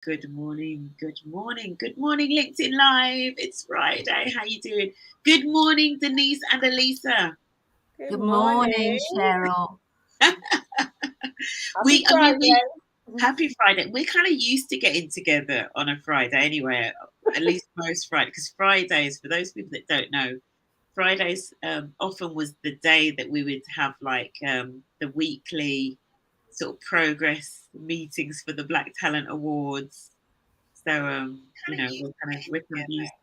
Good morning, good morning, good morning, LinkedIn Live. It's Friday. How you doing? Good morning, Denise and Alisa. Good Good morning, morning. Cheryl. Happy We Friday. happy Friday. We're kind of used to getting together on a Friday anyway, at least most Fridays, because Fridays, for those people that don't know, Fridays often was the day that we would have like the weekly sort of progress meetings for the Black Talent Awards. So we're kind of used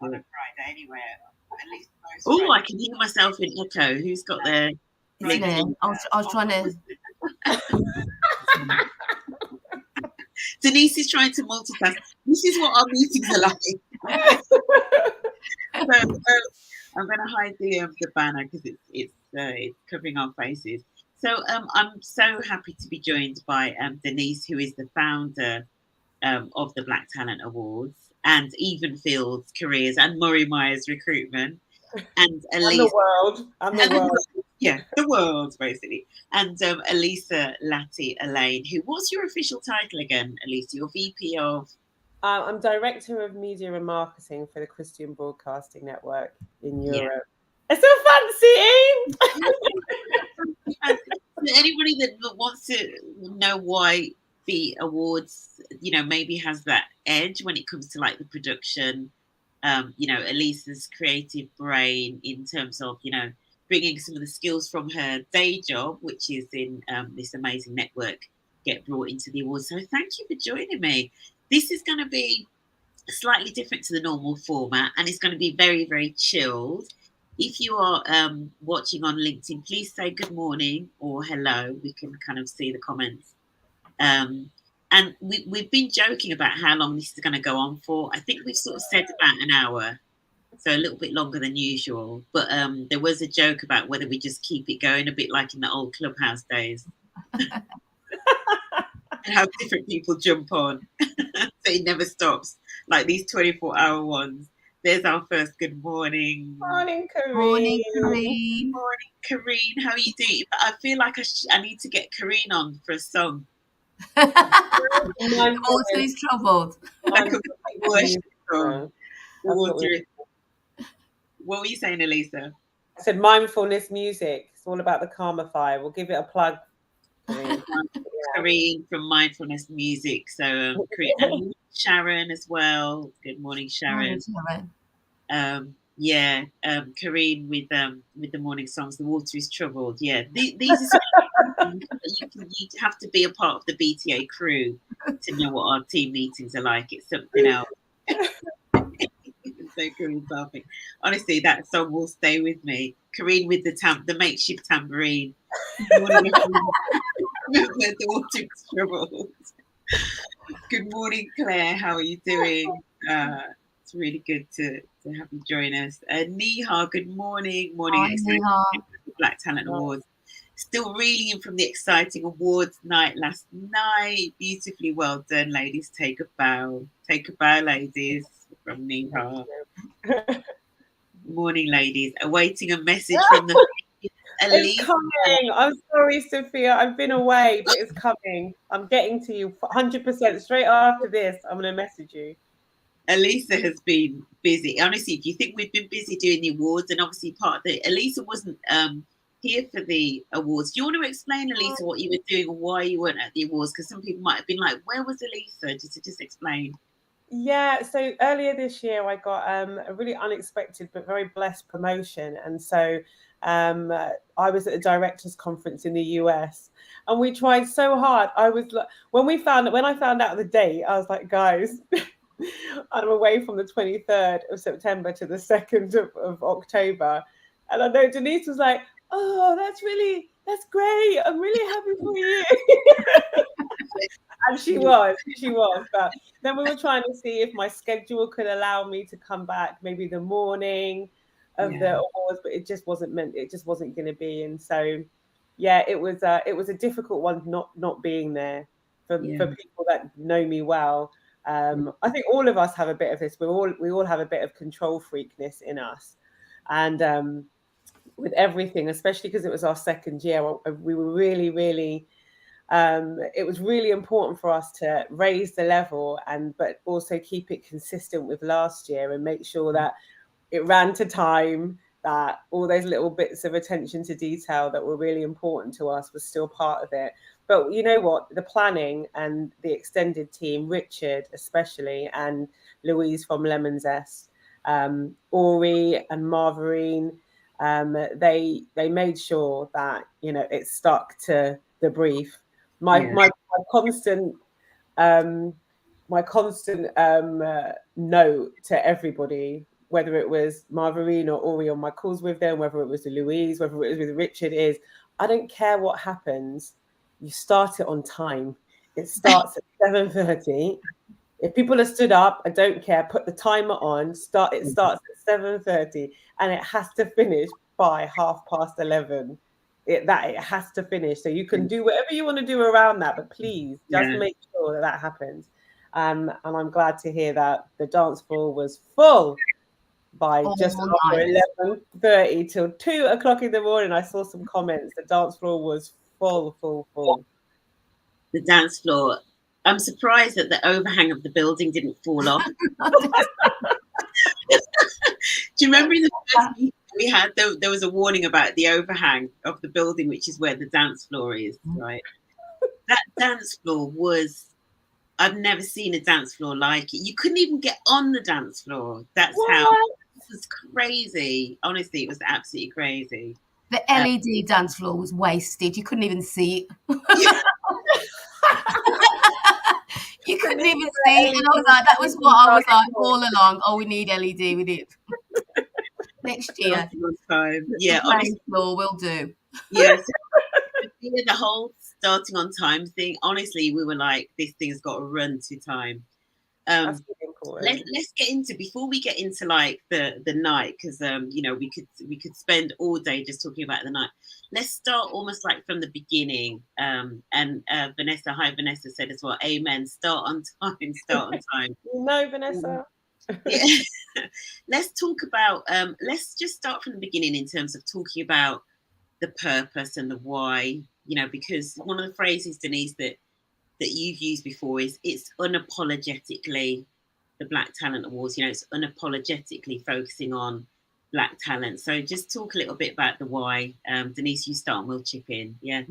to it. Oh, I can hear myself in echo. Who's got their It's me. LinkedIn? I was trying to. Denise is trying to multitask. This is what our meetings are like. I'm going to hide the banner because it's covering our faces. So I'm so happy to be joined by Denise, who is the founder of the Black Talent Awards and Even Fields Careers and Murray Myers Recruitment, and And the Elise. world. And the world. Yeah, the world basically, and Alisa Latti Elaine. What's your official title again, Alisa? You're VP of. I'm Director of Media and Marketing for the Christian Broadcasting Network in Yeah. Europe. It's so fancy! Anybody that wants to know why the awards, maybe has that edge when it comes to like the production, Elisa's creative brain in terms of, bringing some of the skills from her day job, which is in this amazing network, get brought into the awards. So thank you for joining me. This is going to be slightly different to the normal format, and it's going to be very, very chilled. If you are watching on LinkedIn, please say good morning or hello. We can kind of see the comments. And we've been joking about how long this is going to go on for. I think we've sort of said about an hour, so a little bit longer than usual. But there was a joke about whether we just keep it going, a bit like in the old Clubhouse days. And how different people jump on. So it never stops, like these 24-hour ones. There's our first good morning. Morning, Kareen. Morning, Kareen. Morning, Kareen. How are you doing? I feel like I need to get Kareen on for a song. The water is troubled. Like a worship song. The water is... What were you saying, Alisa? I said mindfulness music. It's all about the Karma Fire. We'll give it a plug. Kareen from Mindfulness Music. So and Sharon as well. Good morning, Sharon. Kareen with the morning songs. The water is troubled. Yeah, these are you have to be a part of the BTA crew to know what our team meetings are like. It's something else. So Kareen laughing. Honestly, that song will stay with me. Kareen with the makeshift tambourine. The water is troubled. Good morning, Claire. How are you doing? It's really good to have you join us. Niha, good morning. Hi, Niha. Black Talent Awards. Still reeling from the exciting awards night last night. Beautifully well done, ladies. Take a bow. Take a bow, ladies, from Niha. Morning, ladies. Awaiting a message from the... It's coming. I'm sorry, Sophia. I've been away, but it's coming. I'm getting to you 100%. Straight after this, I'm going to message you. Alisa has been busy. Honestly, if you think we've been busy doing the awards, and obviously part of the... Alisa wasn't here for the awards. Do you want to explain, Alisa, what you were doing and why you weren't at the awards? Because some people might have been like, where was Alisa? Just explain. Yeah, so earlier this year, I got a really unexpected but very blessed promotion. And so I was at a directors conference in the US, and we tried so hard. When I found out the date, I was like, guys, I'm away from the 23rd of September to the 2nd of October. And I know Denise was like, oh, that's great. I'm really happy for you. And she was. But then we were trying to see if my schedule could allow me to come back maybe the morning of the awards, but it just wasn't going to be. And so, yeah, it was a difficult one not being there for people that know me well. I think all of us have a bit of this. We all have a bit of control freakness in us, and with everything, especially because it was our second year, we were really, really it was really important for us to raise the level but also keep it consistent with last year and make sure that it ran to time, that all those little bits of attention to detail that were really important to us was still part of it. But you know what? The planning and the extended team, Richard especially, and Louise from Lemon Zest, Ori and Marvarine, they made sure that it stuck to the brief. My constant note to everybody, whether it was Marvarine or Ori on my calls with them, whether it was Louise, whether it was with Richard, is I don't care what happens, you start it on time. It starts at 7:30. If people are stood up, I don't care. Put the timer on. It starts at 7:30, and it has to finish by 11:30. It has to finish. So you can do whatever you want to do around that, but please just make sure that happens. And I'm glad to hear that the dance floor was full by just after 11:30 till 2:00 in the morning. I saw some comments. The dance floor was full. The dance floor. I'm surprised that the overhang of the building didn't fall off. Do you remember in the first meeting we had, there was a warning about the overhang of the building, which is where the dance floor is, right? That dance floor was, I've never seen a dance floor like it. You couldn't even get on the dance floor. That's how, it was crazy. Honestly, it was absolutely crazy. The LED dance floor was wasted. You couldn't even see it. You couldn't even see it. And I was like, that was what I was like all along. Oh, we need LED with it. Next year. Yeah, honestly, floor will do. Yes. The whole starting on time thing, honestly, we were like, this thing's got to run to time. That's really important. Let's get into, before we get into like the night, because we could spend all day just talking about the night. Let's start almost like from the beginning. And Vanessa, hi Vanessa, said as well, amen, start on time. No, Vanessa. Yeah. Let's talk about let's just start from the beginning in terms of talking about the purpose and the why, because one of the phrases, Denise, that you've used before is it's unapologetically the Black Talent Awards. It's unapologetically focusing on Black talent. So just talk a little bit about the why. Denise, you start and we'll chip in. Yeah.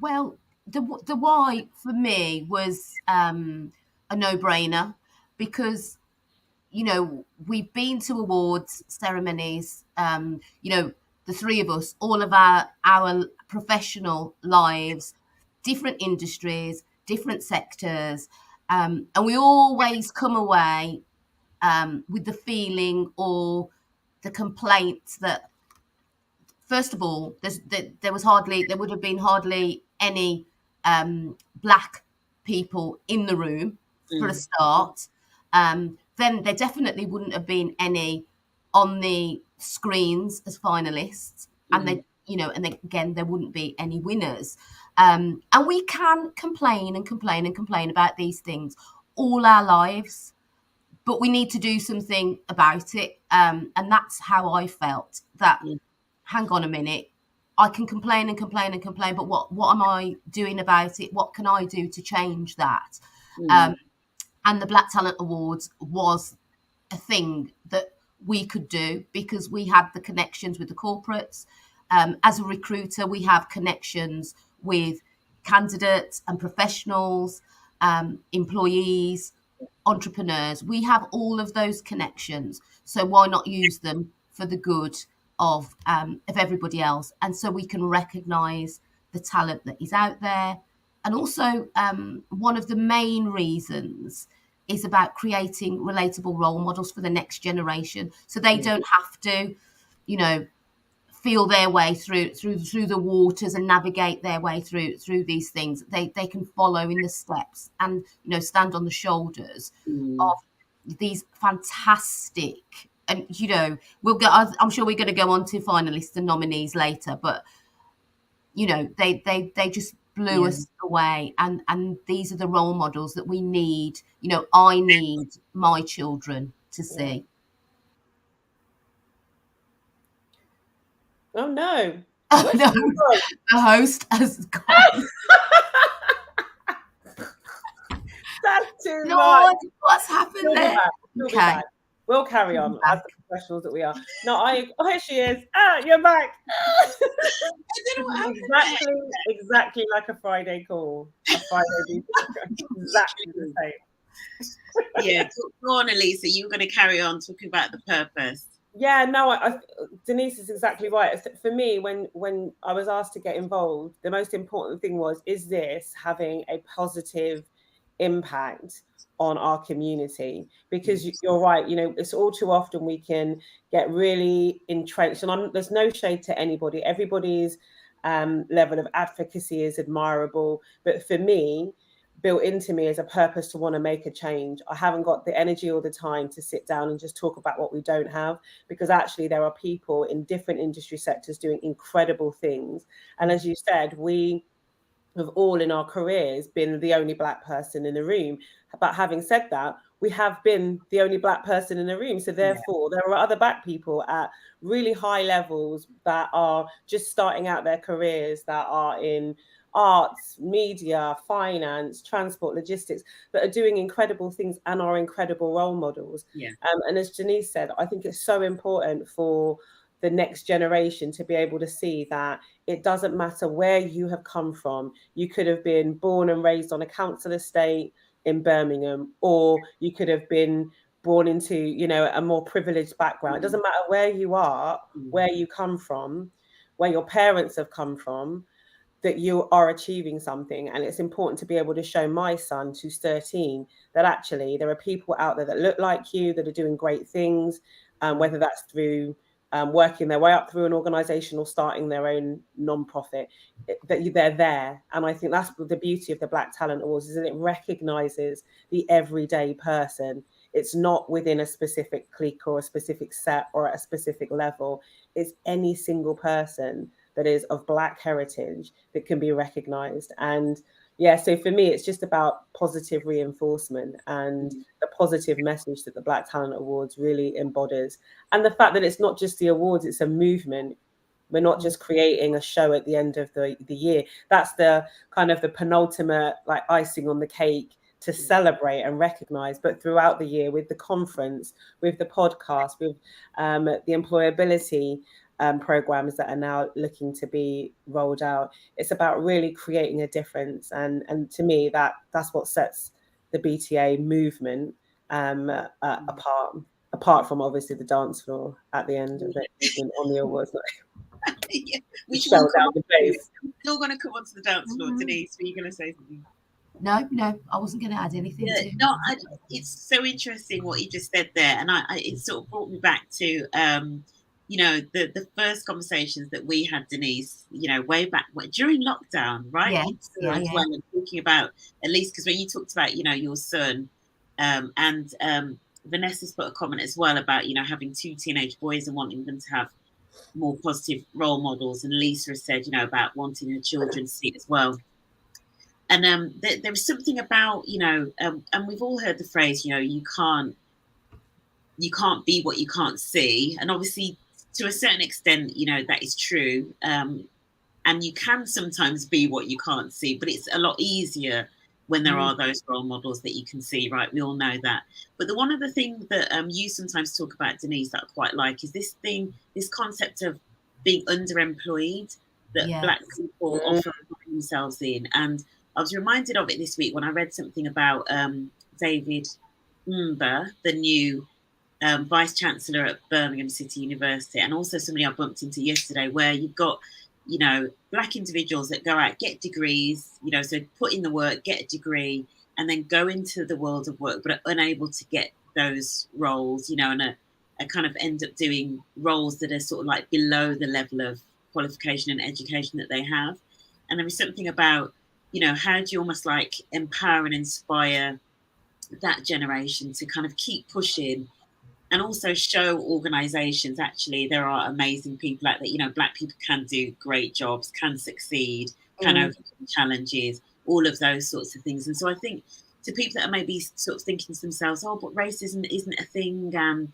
Well, the why for me was a no-brainer, because we've been to awards ceremonies, the three of us, all of our professional lives, different industries, different sectors, and we always come away with the feeling or the complaints that, first of all, there would have been hardly any Black people in the room for a start. Then there definitely wouldn't have been any on the screens as finalists, and again there wouldn't be any winners. And we can complain about these things all our lives, but we need to do something about it. And that's how I felt. That hang on a minute, I can complain, but what am I doing about it? What can I do to change that? And the Black Talent Awards was a thing that we could do because we had the connections with the corporates. As a recruiter, we have connections with candidates and professionals, employees, entrepreneurs. We have all of those connections. So why not use them for the good of everybody else? And so we can recognise the talent that is out there. And also, one of the main reasons is about creating relatable role models for the next generation, so they don't have to, feel their way through the waters and navigate their way through these things. They can follow in the steps and stand on the shoulders of these fantastic. And we'll get. I'm sure we're going to go on to finalists and nominees later, but they just blew us away, and these are the role models that we need. I need my children to see. Oh no. Oh, no. The host has gone. That's too much. Lord, what's happened We'll be there? back. We'll be back. We'll carry on as the professionals that we are. No, here she is. You're back. Exactly like a Friday call. A Friday exactly the same. Yeah, go on, Alisa. You were going to carry on talking about the purpose. Yeah, no, Denise is exactly right. For me, when I was asked to get involved, the most important thing was, is this having a positive impact on our community? Because you're right, it's all too often we can get really entrenched, and there's no shade to anybody. Everybody's level of advocacy is admirable, but for me, built into me as a purpose to want to make a change. I haven't got the energy all the time to sit down and just talk about what we don't have, because actually there are people in different industry sectors doing incredible things. And as you said, we have all in our careers been the only Black person in the room. But having said that, we have been the only Black person in the room. So therefore, there are other Black people at really high levels that are just starting out their careers, that are in arts, media, finance, transport, logistics, that are doing incredible things and are incredible role models. And as Denise said, I think it's so important for the next generation to be able to see that it doesn't matter where you have come from. You could have been born and raised on a council estate in Birmingham, or you could have been born into, a more privileged background. It doesn't matter where you are, where you come from, where your parents have come from, that you are achieving something. And it's important to be able to show my son, who's 13, that actually there are people out there that look like you, that are doing great things, whether that's through working their way up through an organization or starting their own non-profit, that they're there. And I think that's the beauty of the Black Talent Awards, is that it recognizes the everyday person. It's not within a specific clique or a specific set or at a specific level. It's any single person that is of Black heritage that can be recognized. And so for me, it's just about positive reinforcement and the positive message that the Black Talent Awards really embodies. And the fact that it's not just the awards, it's a movement. We're not just creating a show at the end of the year. That's the kind of the penultimate, like, icing on the cake to celebrate and recognize. But throughout the year, with the conference, with the podcast, with the employability programs that are now looking to be rolled out, it's about really creating a difference. And to me, that's what sets the BTA movement apart from obviously the dance floor at the end of it on the awards night. Which one down the place. Still going to come onto the dance floor. Denise, were you going to say something? No, I wasn't going to add anything. It's so interesting what you just said there, and it sort of brought me back to the first conversations that we had, Denise, way back during lockdown, right? Yes, well, and talking about, at least because when you talked about your son, and Vanessa's put a comment as well about having 2 teenage boys and wanting them to have more positive role models, and Lisa has said about wanting her children to see it as well. And there was something about and we've all heard the phrase you can't be what you can't see, and obviously to a certain extent that is true, and you can sometimes be what you can't see, but it's a lot easier when there are those role models that you can see, right? We all know that. But one of the things that you sometimes talk about, Denise, that I quite like, is this concept of being underemployed that Black people often find themselves in. And I was reminded of it this week when I read something about David Mber, the new Vice Chancellor at Birmingham City University, and also somebody I bumped into yesterday, where you've got Black individuals that go out, get degrees, so put in the work, get a degree, and then go into the world of work, but are unable to get those roles, and are kind of end up doing roles that are sort of like below the level of qualification and education that they have. And there is something about, how do you almost like empower and inspire that generation to kind of keep pushing, and also show organizations actually there are amazing people out there. Black people can do great jobs, can succeed, can overcome challenges, all of those sorts of things. And so I think to people that are maybe sort of thinking to themselves, oh, but racism isn't a thing, and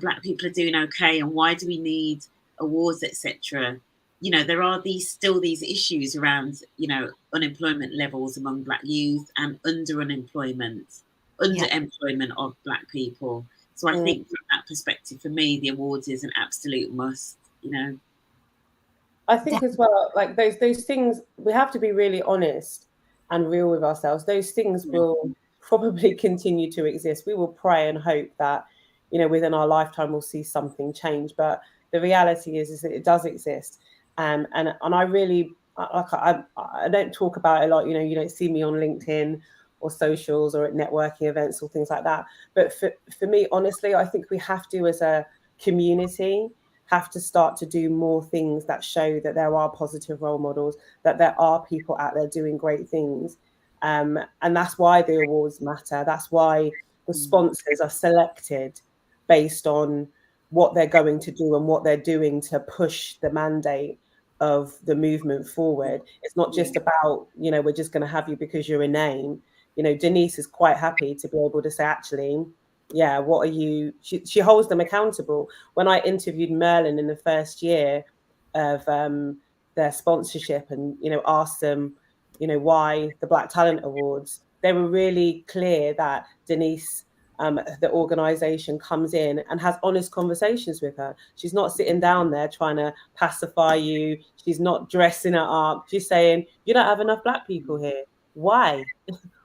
Black people are doing okay, and why do we need awards, etc., you know, there are these issues around, you know, unemployment levels among Black youth and underemployment of Black people. So I think from that perspective, for me, the awards is an absolute must, you know. I think as well, like those things, we have to be really honest and real with ourselves. Those things Yeah. will probably continue to exist. We will pray and hope that, you know, within our lifetime we'll see something change. But the reality is that it does exist. And I really like I don't talk about it a lot. You know, you don't see me on LinkedIn or socials or at networking events or things like that. But for me, honestly, I think we have to, as a community, have to start to do more things that show that there are positive role models, that there are people out there doing great things. And that's why the awards matter. That's why the sponsors are selected based on what they're going to do and what they're doing to push the mandate of the movement forward. It's not just about, you know, we're just going to have you because you're a name. You know, Denise is quite happy to be able to say, actually, yeah, what are you? She holds them accountable. When I interviewed Merlin in the first year of their sponsorship, and you know, asked them, you know, why the Black Talent Awards, they were really clear that Denise, the organisation, comes in and has honest conversations with her. She's not sitting down there trying to pacify you. She's not dressing it up. She's saying, you don't have enough Black people here. Why?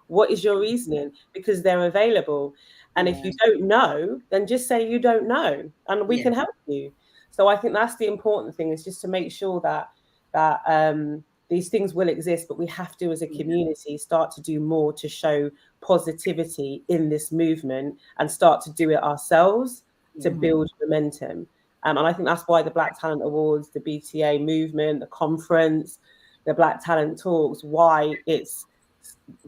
What is your reasoning? Because they're available. And if you don't know, then just say you don't know, and we can help you. So I think that's the important thing, is just to make sure that these things will exist, but we have to, as a community, start to do more to show positivity in this movement and start to do it ourselves to build momentum. And I think that's why the Black Talent Awards, the BTA movement, the conference, the Black Talent Talks, why it's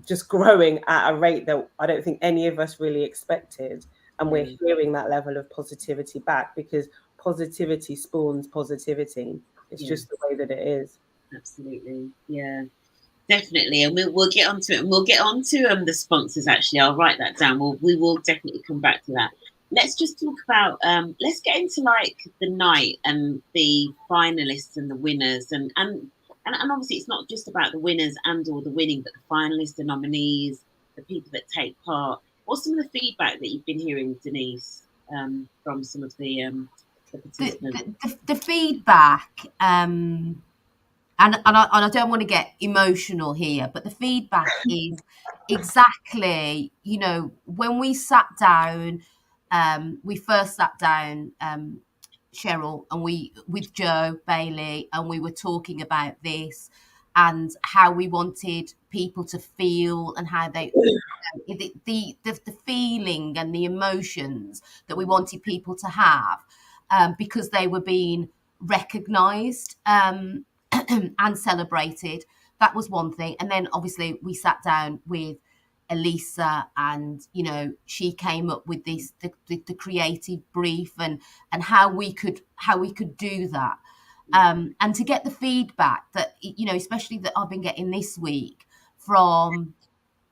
just growing at a rate that I don't think any of us really expected. And we're hearing that level of positivity back, because positivity spawns positivity. It's just the way that it is. Absolutely. Yeah, definitely. And we'll get onto it. And we'll get onto the sponsors, actually. I'll write that down. We will definitely come back to that. Let's just talk about, let's get into like the night and the finalists and the winners. And obviously it's not just about the winners and or the winning, but the finalists, the nominees, the people that take part. What's some of the feedback that you've been hearing, Denise, from some of the participants? The feedback, and I don't want to get emotional here, but the feedback is exactly, you know, when we sat down, we first sat down, Cheryl, and we with Joe Bailey, and we were talking about this and how we wanted people to feel, and how they the feeling and the emotions that we wanted people to have, because they were being recognised and celebrated. That was one thing. And then obviously we sat down with Alisa, and you know, she came up with this the creative brief and how we could do that, and to get the feedback that, you know, especially that I've been getting this week from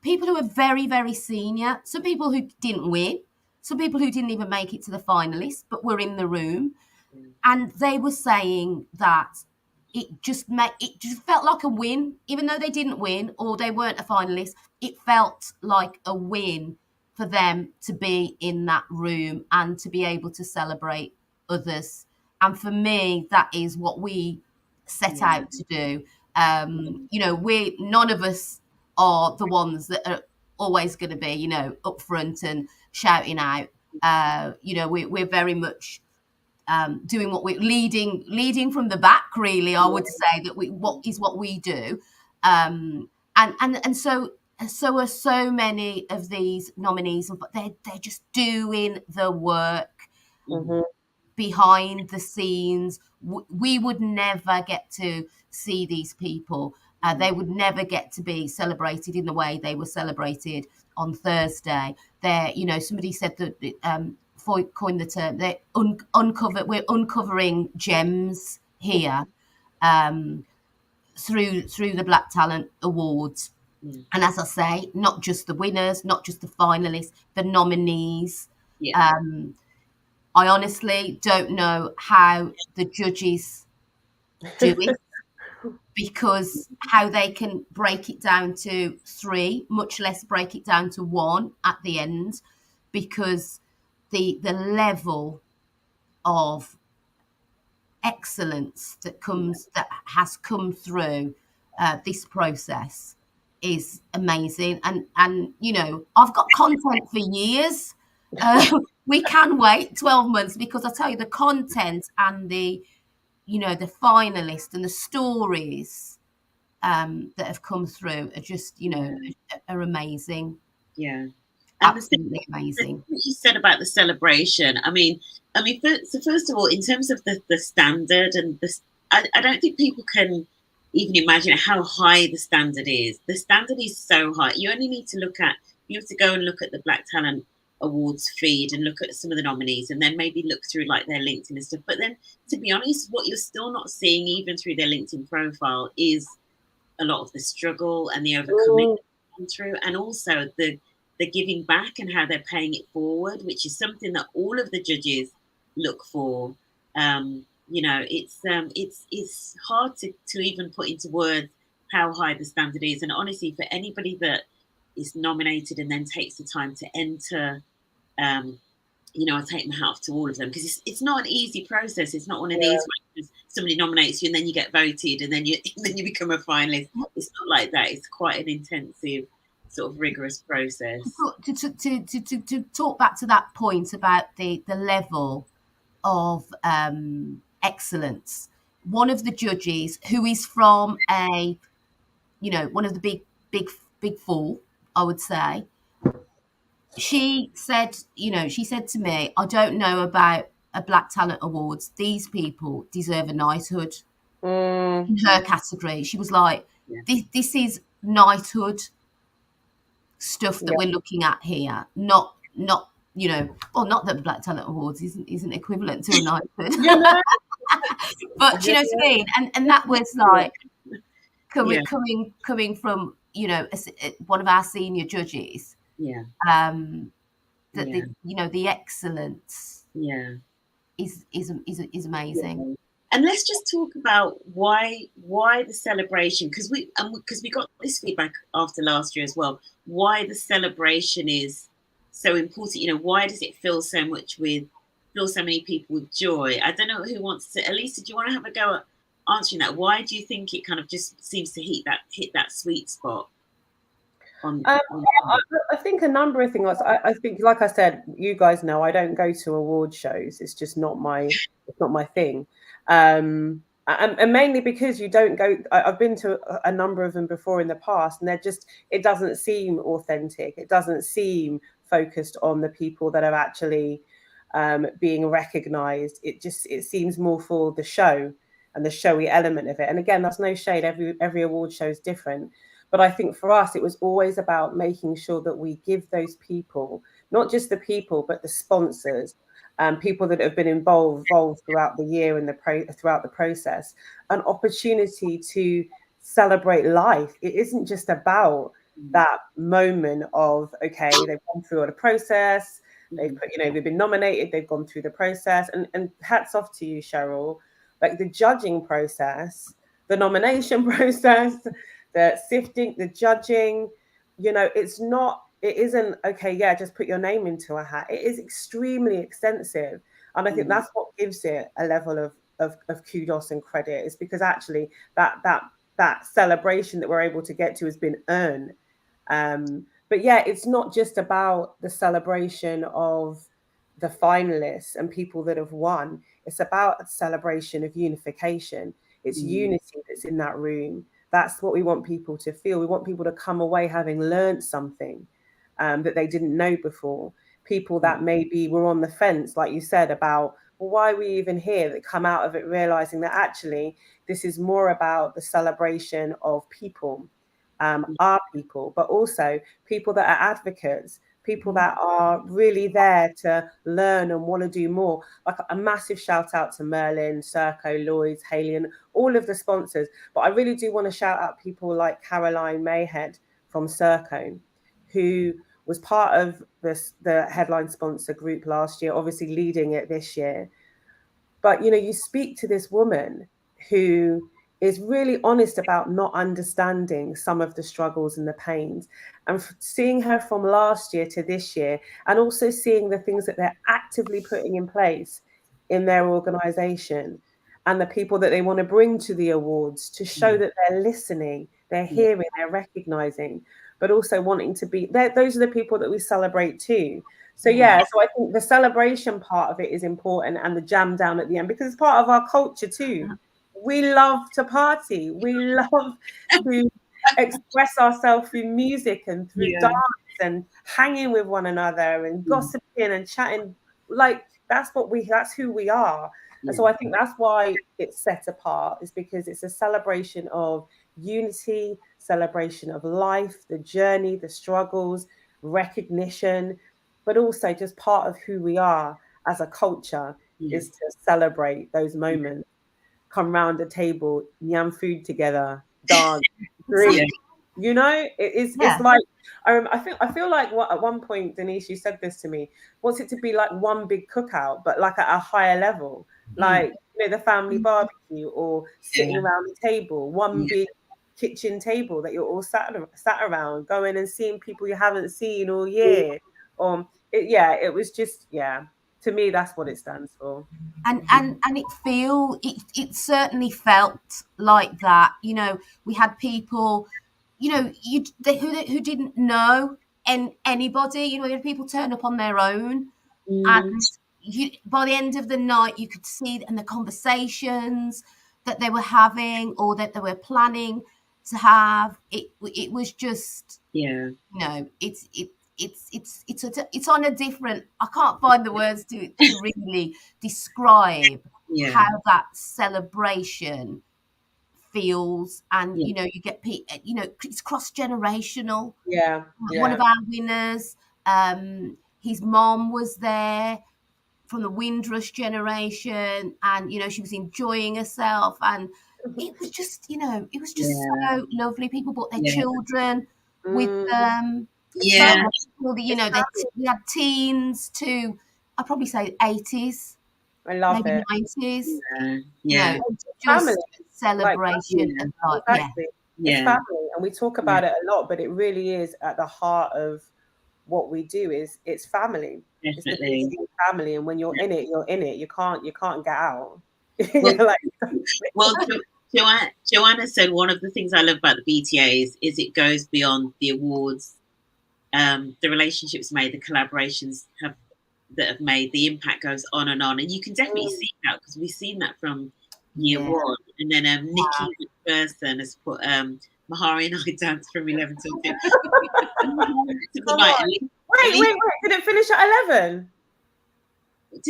people who are very, very senior, some people who didn't win, some people who didn't even make it to the finalists but were in the room, and they were saying that it just felt like a win, even though they didn't win or they weren't a finalist. It felt like a win for them to be in that room and to be able to celebrate others. And for me, that is what we set out to do. You know, none of us are the ones that are always going to be, you know, up front and shouting out. You know, we're very much doing what we're leading from the back, really. I would say that what we do, and so are so many of these nominees, but they're just doing the work behind the scenes. We would never get to see these people. They would never get to be celebrated in the way they were celebrated on Thursday. You know, somebody said that, coined the term, we're uncovering gems here, through the Black Talent Awards. And as I say, not just the winners, not just the finalists, the nominees. I honestly don't know how the judges do it, because how they can break it down to 3, much less break it down to 1 at the end, because the level of excellence that has come through this process is amazing. And you know, I've got content for years. We can wait 12 months, because I tell you, the content and the, you know, the finalists and the stories that have come through are just, you know, are amazing. Yeah. And Absolutely amazing. what you said about the celebration, first of all, in terms of the standard and this, I don't think people can even imagine how high the standard is. The standard is so high. You only need to you have to go and look at the Black Talent Awards feed and look at some of the nominees, and then maybe look through like their LinkedIn and stuff. But then, to be honest, what you're still not seeing, even through their LinkedIn profile, is a lot of the struggle and the overcoming through, and also the giving back and how they're paying it forward, which is something that all of the judges look for. You know, it's hard to even put into words how high the standard is. And honestly, for anybody that is nominated and then takes the time to enter, you know, I take my hat off to all of them, because it's not an easy process. It's not one of these where somebody nominates you and then you get voted and then you and then you become a finalist. It's not like that. It's quite an intensive, sort of rigorous process. To talk back to that point about the level of excellence, one of the judges, who is from a, you know, one of the big four, I would say, she said, you know, she said to me, I don't know about a Black Talent Awards. These people deserve a knighthood. In her category, she was like, this is knighthood stuff that we're looking at here, not you know, well, not that the Black Talent Awards isn't equivalent to a knighthood. But you know what I mean? And that was like coming from, you know, one of our senior judges. That the, you know, the excellence is amazing. And let's just talk about why the celebration, because we got this feedback after last year as well. Why the celebration is so important. You know, why does it fill so many people with joy? I don't know who wants to. Alisa, do you want to have a go at answering that? Why do you think it kind of just seems to hit that sweet spot? I think a number of things. I think, like I said, you guys know I don't go to award shows. It's just not my thing. And mainly because you don't go. I've been to a number of them before in the past, and it doesn't seem authentic. It doesn't seem focused on the people that are actually being recognized. It seems more for the show and the showy element of it. And again, that's no shade. Every award show is different. But I think for us, it was always about making sure that we give those people, not just the people, but the sponsors, people that have been involved throughout the year and throughout the process, an opportunity to celebrate life. It isn't just about that moment of, okay, they've gone through the process, they've been nominated, they've gone through the process, and hats off to you, Cheryl. Like the judging process, the nomination process, the sifting, the judging, you know, it isn't okay, yeah, just put your name into a hat. It is extremely extensive. And I think that's what gives it a level of kudos and credit, is because actually that celebration that we're able to get to has been earned. But yeah, it's not just about the celebration of the finalists and people that have won. It's about a celebration of unification. It's unity that's in that room. That's what we want people to feel. We want people to come away having learned something that they didn't know before. People that maybe were on the fence, like you said, about, well, why are we even here, that come out of it realizing that actually this is more about the celebration of people, our people, but also people that are advocates, people that are really there to learn and want to do more. Like a massive shout out to Merlin, Serco, Lloyds, Halion, all of the sponsors. But I really do want to shout out people like Caroline Mayhead from Serco, who was part of the headline sponsor group last year, obviously leading it this year. But, you know, you speak to this woman who is really honest about not understanding some of the struggles and the pains. And seeing her from last year to this year, and also seeing the things that they're actively putting in place in their organization, and the people that they want to bring to the awards to show that they're listening, they're hearing, they're recognizing, but also wanting to be there. Those are the people that we celebrate too. So so I think the celebration part of it is important, and the jam down at the end, because it's part of our culture too. We love to party. We love to express ourselves through music and through dance and hanging with one another and gossiping and chatting. Like that's who we are. And so I think that's why it's set apart, is because it's a celebration of unity, celebration of life, the journey, the struggles, recognition, but also just part of who we are as a culture is to celebrate those moments, come round the table, yam food together, dance, drink. You know, it's like I feel like at one point, Denise, you said this to me. Wants it to be like one big cookout, but like at a higher level, like the family barbecue, or sitting around the table, one big kitchen table that you're all sat around, going and seeing people you haven't seen all year. It was just to me, that's what it stands for. And it certainly felt like that. You know, we had people, you know, who didn't know anybody. You know, we had people turn up on their own, and by the end of the night, you could see and the conversations that they were having or that they were planning to have. It was just you know, it's on a different. I can't find the words to really describe how that celebration feels, and you know, you get you know, it's cross generational. One of our winners, his mom was there from the Windrush generation, and you know, she was enjoying herself, and it was just, you know, it was just so lovely. People brought their children with them. You know, we had teens to, I'd probably say 80s, I love maybe it. 90s. You It's know, family. just celebration of life. Exactly. It's family, and we talk about it a lot, but it really is at the heart of what we do. It's family. It's the BCA family, and when you're in it, you're in it. You can't get out. Well, Joanna said one of the things I love about the BTAs is it goes beyond the awards. The relationships made, the collaborations that have made, the impact goes on, and you can definitely see that, because we've seen that from year one. And then Nikki McPherson has put Mahari and I dance from 11 till 2. Wait, did it finish at 11?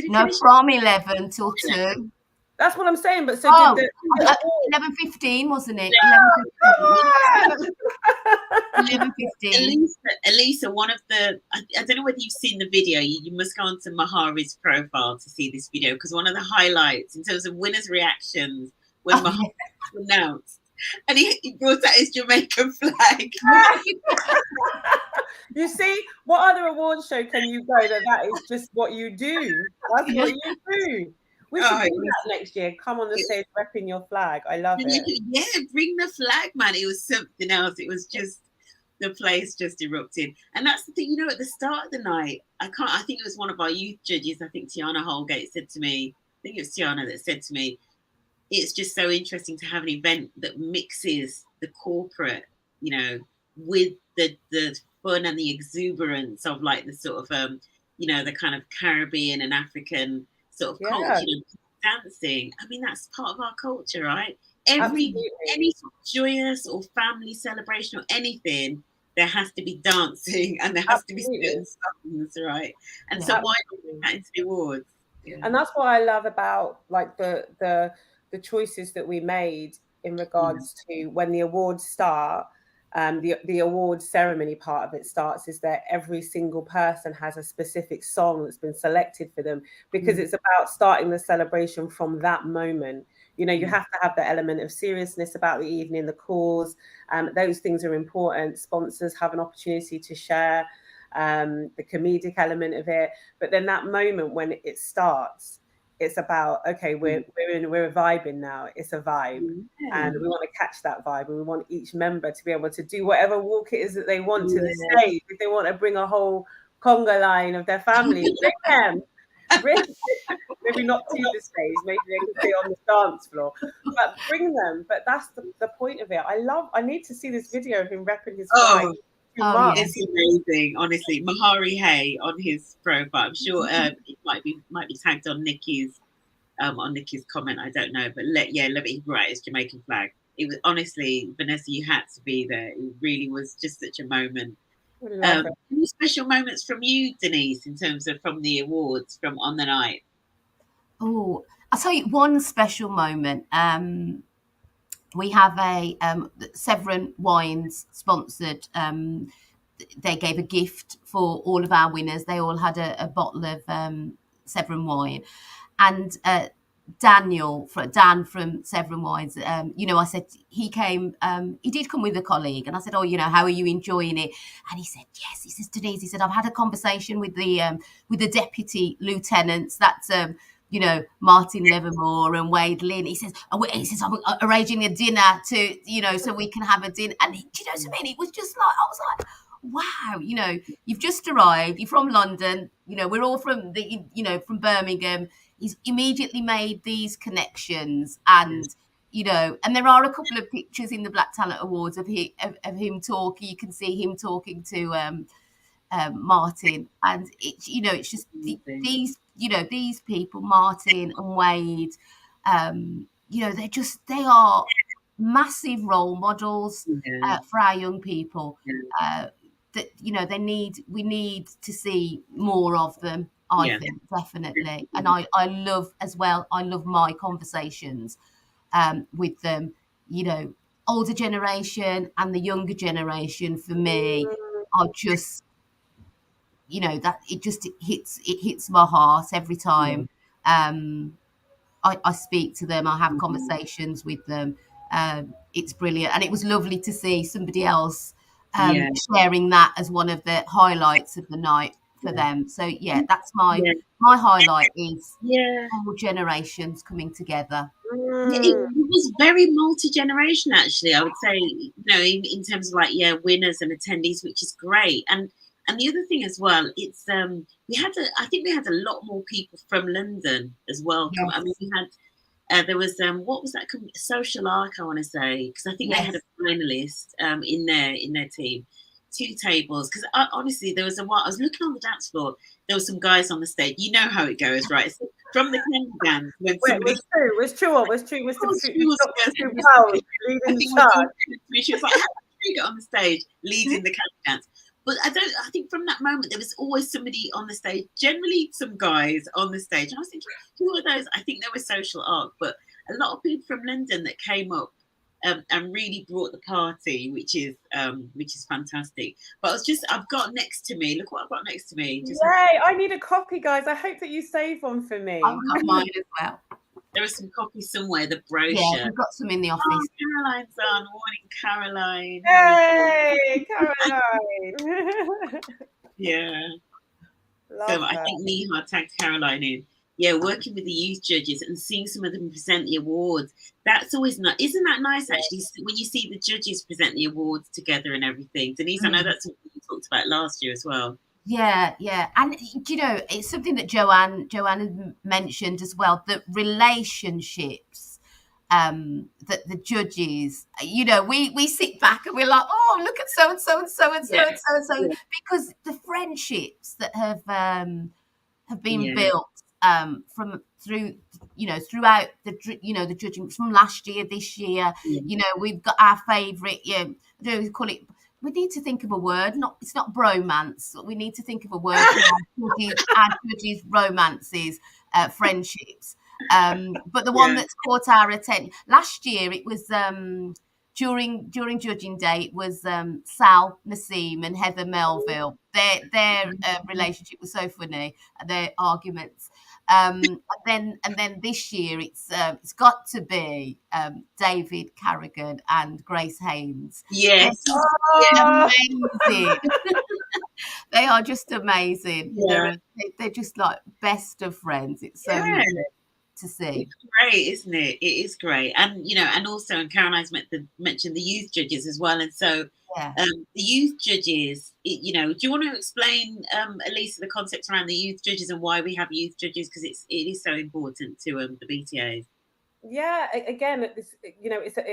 No, from 11 till 2. That's what I'm saying. But so 11:15, wasn't it? 11:15. Alisa, one of the, I don't know whether you've seen the video. You must go onto Mahari's profile to see this video, because one of the highlights in terms of winners' reactions when Mahari was announced, and he brought out his Jamaican flag. You see, what other award show can you go that is just what you do? That's what you do. We should do that next year. Come on the stage repping your flag. I love it. Yeah, bring the flag, man. It was something else. It was just, the place just erupted. And that's the thing, you know, at the start of the night, I think it was one of our youth judges, I think Tiana Holgate said to me, I think it was Tiana that said to me, it's just so interesting to have an event that mixes the corporate, you know, with the fun and the exuberance of like the sort of you know, the kind of Caribbean and African sort of culture, dancing. I mean, that's part of our culture, right? Any sort of joyous or family celebration or anything, there has to be dancing and there has to be certain songs, right? And so why not bring that into the awards? And that's what I love about like the choices that we made in regards to when the awards start. The award ceremony part of it starts is that every single person has a specific song that's been selected for them, because it's about starting the celebration from that moment. You know, you have to have the element of seriousness about the evening, the cause, those things are important. Sponsors have an opportunity to share the comedic element of it, but then that moment when it starts it's about, okay, we're vibing now. It's a vibe. Yeah. And we want to catch that vibe, and we want each member to be able to do whatever walk it is that they want to the stage. If they want to bring a whole conga line of their family, bring them. Maybe not to the stage, maybe they can stay on the dance floor, but bring them. But that's the point of it. I need to see this video of him repping his vibe. It's amazing, honestly. Mahari Hay on his profile. I'm sure it might be tagged on Nikki's comment. I don't know, but love it. He brought out his Jamaican flag. It was, honestly, Vanessa, you had to be there. It really was just such a moment. Any special moments from you, Denise, in terms of from the awards from on the night? Oh, I'll tell you one special moment. We have a Severn Wines sponsored. They gave a gift for all of our winners. They all had a bottle of Severn wine, and Dan from Severn Wines, I said he came. He did come with a colleague, and I said, "Oh, how are you enjoying it?" And he said, "Yes." He says, "Denise," he said, "I've had a conversation with the deputy lieutenants. That's Martin Livermore and Wade Lynn." He says, "I'm arranging a dinner to, so we can have a dinner." And do you know what I mean? It was just like, I was like, wow, you've just arrived. You're from London. We're all from from Birmingham. He's immediately made these connections, and and there are a couple of pictures in the Black Talent Awards of him talking. You can see him talking to Martin, and it's just these people, Martin and Wade, they are massive role models for our young people. We need to see more of them. I think definitely, and I love my conversations with them. Older generation and the younger generation for me are just that it hits my heart every time I speak to them. I have conversations with them. It's brilliant, and it was lovely to see somebody else sharing that as one of the highlights of the night for them. So that's my highlight is all generations coming together. It was very multi-generation, actually. I would say, in terms of winners and attendees, which is great. And the other thing as well, it's I think we had a lot more people from London as well. Yes. I mean, we had there was what was that? Social Arc, I want to say, because I think they had a finalist in their team, 2 tables. Because honestly, there was a while I was looking on the dance floor. There were some guys on the stage. You know how it goes, right? So from the Kennedy dance, when somebody was true leading the charge. She was like, "How did you get on the stage leading the Kennedy dance?" But I think from that moment, there was always somebody on the stage, generally some guys on the stage. And I was thinking, who are those? I think they were Social Arc, but a lot of people from London that came up and really brought the party, which is fantastic. But I've got next to me, look what I've got next to me. Yay, I need a copy, guys. I hope that you save one for me. I've got mine as well. There are some copies somewhere, the brochure. Yeah, we've got some in the office. Oh, Caroline's on. Morning, Caroline. Hey, Caroline. Yeah. I think Neha tagged Caroline in. Yeah, working with the youth judges and seeing some of them present the awards. That's always nice. Isn't that nice, actually, when you see the judges present the awards together and everything? Denise, I know that's what you talked about last year as well. Yeah. And, it's something that Joanne had mentioned as well, that relationships, that the judges, we sit back and we're like, oh, look at so-and-so and so-and-so and so-and-so, because the friendships that have been built throughout the judging from last year, this year, we've got our favourite, we call it, we need to think of a word. It's not bromance. We need to think of a word for our judges' romances, friendships. But the one that's caught our attention last year, it was during judging day. It was Sal Nassim and Heather Melville. Their relationship was so funny. Their arguments. And then this year it's got to be David Carrigan and Grace Haynes. Yes, amazing. They are just amazing. Yeah. They're just like best of friends. It's so to see. It's great, isn't it? It is great. And, and also, and Caroline's mentioned the youth judges as well. And so Yeah. the youth judges, do you want to explain, Alisa, the concept around the youth judges and why we have youth judges? Because it is so important to the BTAs. Yeah, again, it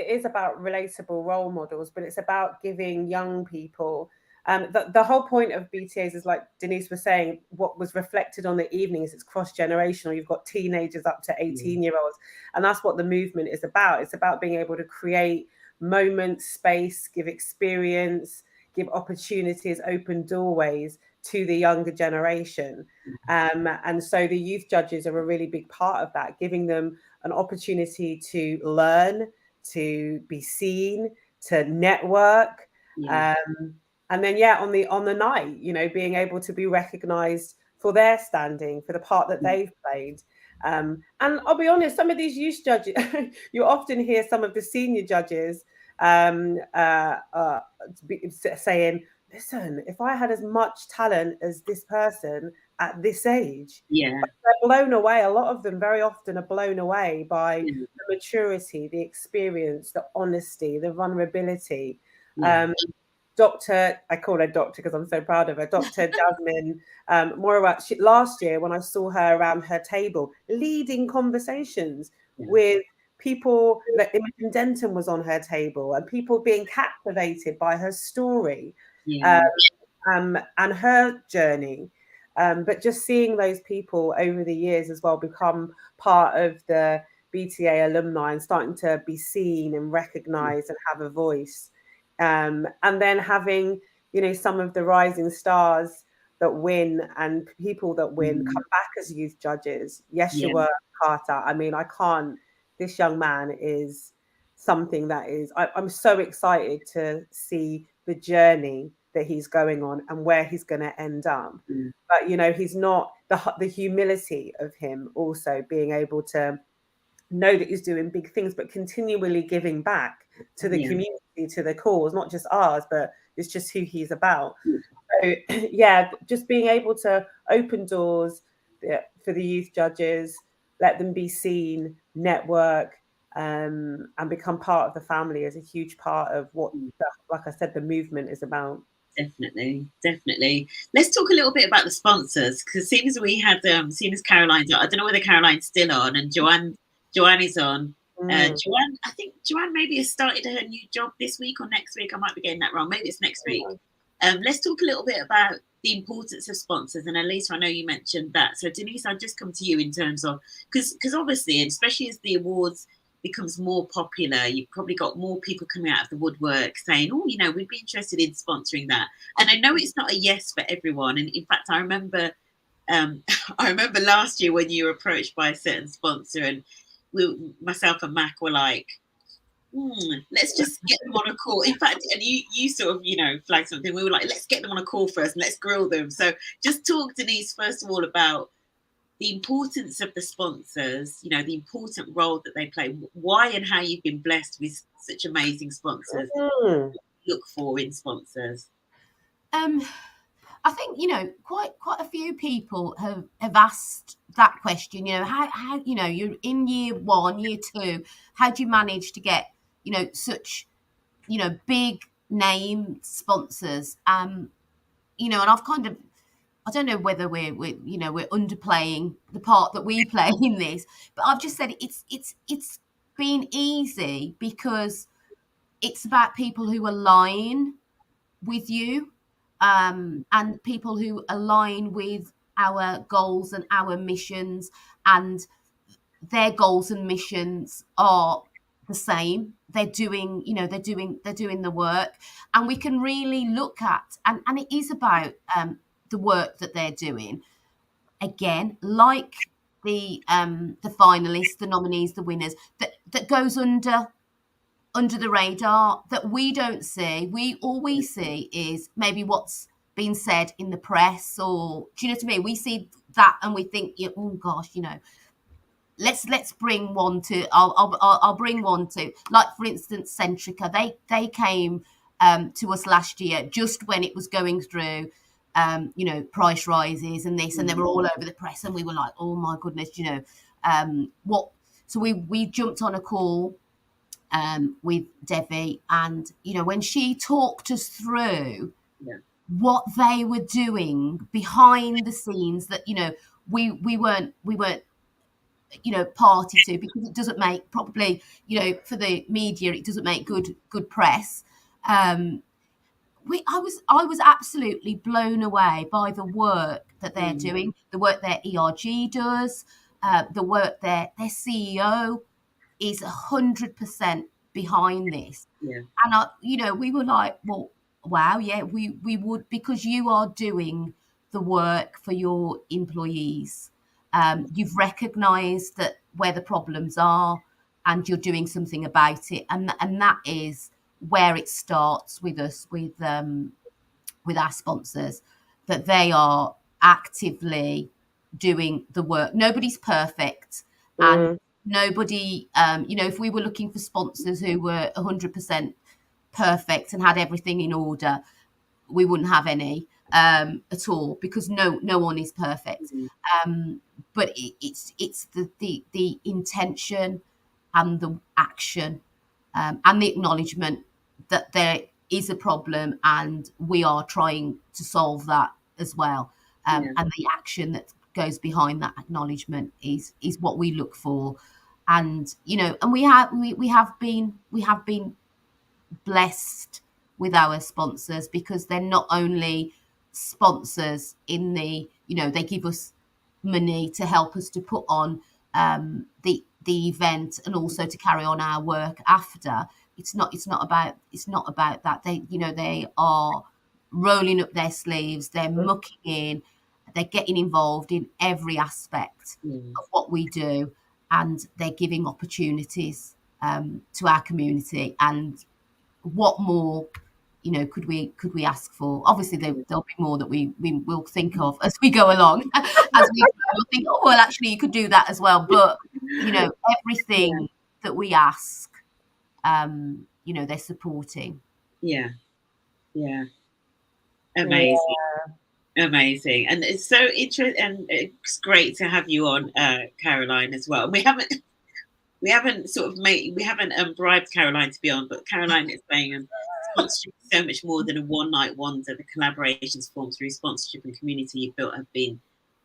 is about relatable role models, but it's about giving young people. The whole point of BTAs is, like Denise was saying, what was reflected on the evening is it's cross-generational. You've got teenagers up to 18-year-olds, and that's what the movement is about. It's about being able to create moments, space, give experience, give opportunities, open doorways to the younger generation. And so the youth judges are a really big part of that, giving them an opportunity to learn, to be seen, to network. And then on the night, being able to be recognized for their standing, for the part that they've played. And I'll be honest, some of these youth judges, you often hear some of the senior judges saying, listen, if I had as much talent as this person at this age, they're blown away. A lot of them very often are blown away by the maturity, the experience, the honesty, the vulnerability. I call her Doctor because I'm so proud of her, Dr. Jasmine Morawat. Last year, when I saw her around her table, leading conversations with people, like Imogen Denton was on her table, and people being captivated by her story and her journey. But just seeing those people over the years as well become part of the BTA alumni and starting to be seen and recognized and have a voice. And then having, some of the rising stars that win and people that win come back as youth judges. Yeshua Carter. I mean, this young man is something that is, I'm so excited to see the journey that he's going on and where he's going to end up. But, he's not the humility of him also being able to know that he's doing big things, but continually giving back to the community, to the cause, not just ours, but it's just who he's about. So, just being able to open doors for the youth judges, let them be seen, network, and become part of the family is a huge part of what, like I said, the movement is about. Definitely. Let's talk a little bit about the sponsors, because seeing as we had, seeing as Caroline's, I don't know whether Caroline's still on, and Joanne is on. Joanne, I think Joanne maybe has started her new job this week or next week. I might be getting that wrong. Maybe it's next week. Let's talk a little bit about the importance of sponsors. And Alisa, I know you mentioned that. So Denise, I'll just come to you in terms of, because obviously, and especially as the awards becomes more popular, you've probably got more people coming out of the woodwork saying, oh, we'd be interested in sponsoring that. And I know it's not a yes for everyone. And in fact, I remember last year when you were approached by a certain sponsor, and myself and Mac were like, let's just get them on a call. In fact, and you sort of, flagged something. We were like, let's get them on a call first and let's grill them. So just talk, Denise, first of all, about the importance of the sponsors, the important role that they play, why and how you've been blessed with such amazing sponsors. Look for in sponsors. I think quite a few people have asked that question. How you're in year 1, year 2. How do you manage to get such big name sponsors? And I've kind of, I don't know whether we're underplaying the part that we play in this, but I've just said it's been easy because it's about people who align with you. And people who align with our goals and our missions, and their goals and missions are the same. They're doing the work, and we can really look at, and it is about the work that they're doing. Again, like the finalists, the nominees, the winners, that goes under the radar, that we don't see. All we see is maybe what's been said in the press, or do you know what I mean? We see that and we think, oh gosh, let's bring one to. I'll bring one to, like for instance, Centrica. They came to us last year just when it was going through price rises and this, and they were all over the press, and we were like, oh my goodness, what? So we jumped on a call with Debbie, and when she talked us through what they were doing behind the scenes, that we weren't party to, because it doesn't make, probably for the media, it doesn't make good press. I was absolutely blown away by the work that they're doing, the work their ERG does, the work their CEO is 100% behind this. And we were like, well, wow, yeah, we would, because you are doing the work for your employees. You've recognised that where the problems are, and you're doing something about it, and that is where it starts with us, with our sponsors, that they are actively doing the work. Nobody's perfect, and nobody, if we were looking for sponsors who were 100% perfect and had everything in order, we wouldn't have any at all, because no one is perfect. But it's the intention and the action, and the acknowledgement that there is a problem, and we are trying to solve that as well. And the action that goes behind that acknowledgement is what we look for. And and we have been blessed with our sponsors, because they're not only sponsors in the, they give us money to help us to put on the event, and also to carry on our work after. It's not about that. They are rolling up their sleeves, they're mucking in, they're getting involved in every aspect of what we do, and they're giving opportunities to our community. And what more could we ask for? Obviously there'll be more that we will think of as we go along. As we think, oh well, actually you could do that as well. But everything that we ask, they're supporting. Amazing. And it's so interesting, and it's great to have you on, Caroline, as well. We haven't bribed Caroline to be on, but Caroline is saying sponsorship is so much more than a one-night wonder. The collaborations formed through sponsorship and community you've built have been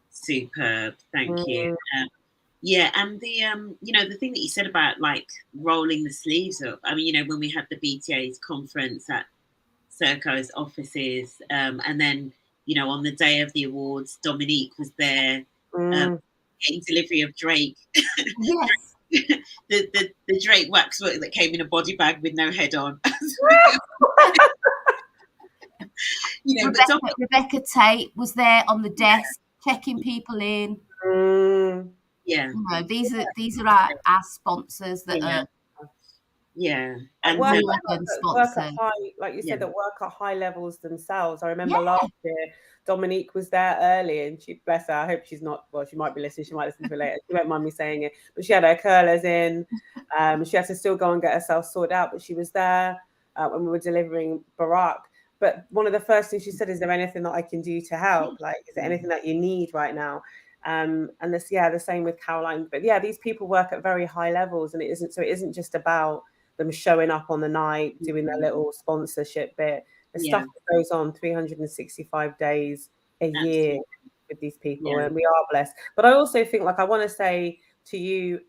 superb. Thank you. And the thing that you said about like rolling the sleeves up. I mean, when we had the BTA's conference at Serco's offices, and then on the day of the awards, Dominique was there getting delivery of Drake. Yes. the Drake waxwork that came in a body bag with no head on. Rebecca Tate was there on the desk checking people in. These are our sponsors that are. And work at high, like you said, that work at high levels themselves. I remember last year Dominique was there early, and she, bless her, I hope she's not, well, she might be listening, she might listen to it later, she won't mind me saying it, but she had her curlers in. She had to still go and get herself sorted out, but she was there when we were delivering Barack. But one of the first things she said, is there anything that I can do to help? Like, is there anything that you need right now? And this, the same with Caroline. But these people work at very high levels, and it isn't just about them showing up on the night, doing their little sponsorship bit. The stuff that goes on 365 days a year with these people, and we are blessed. But I also think, like, I want to say to you,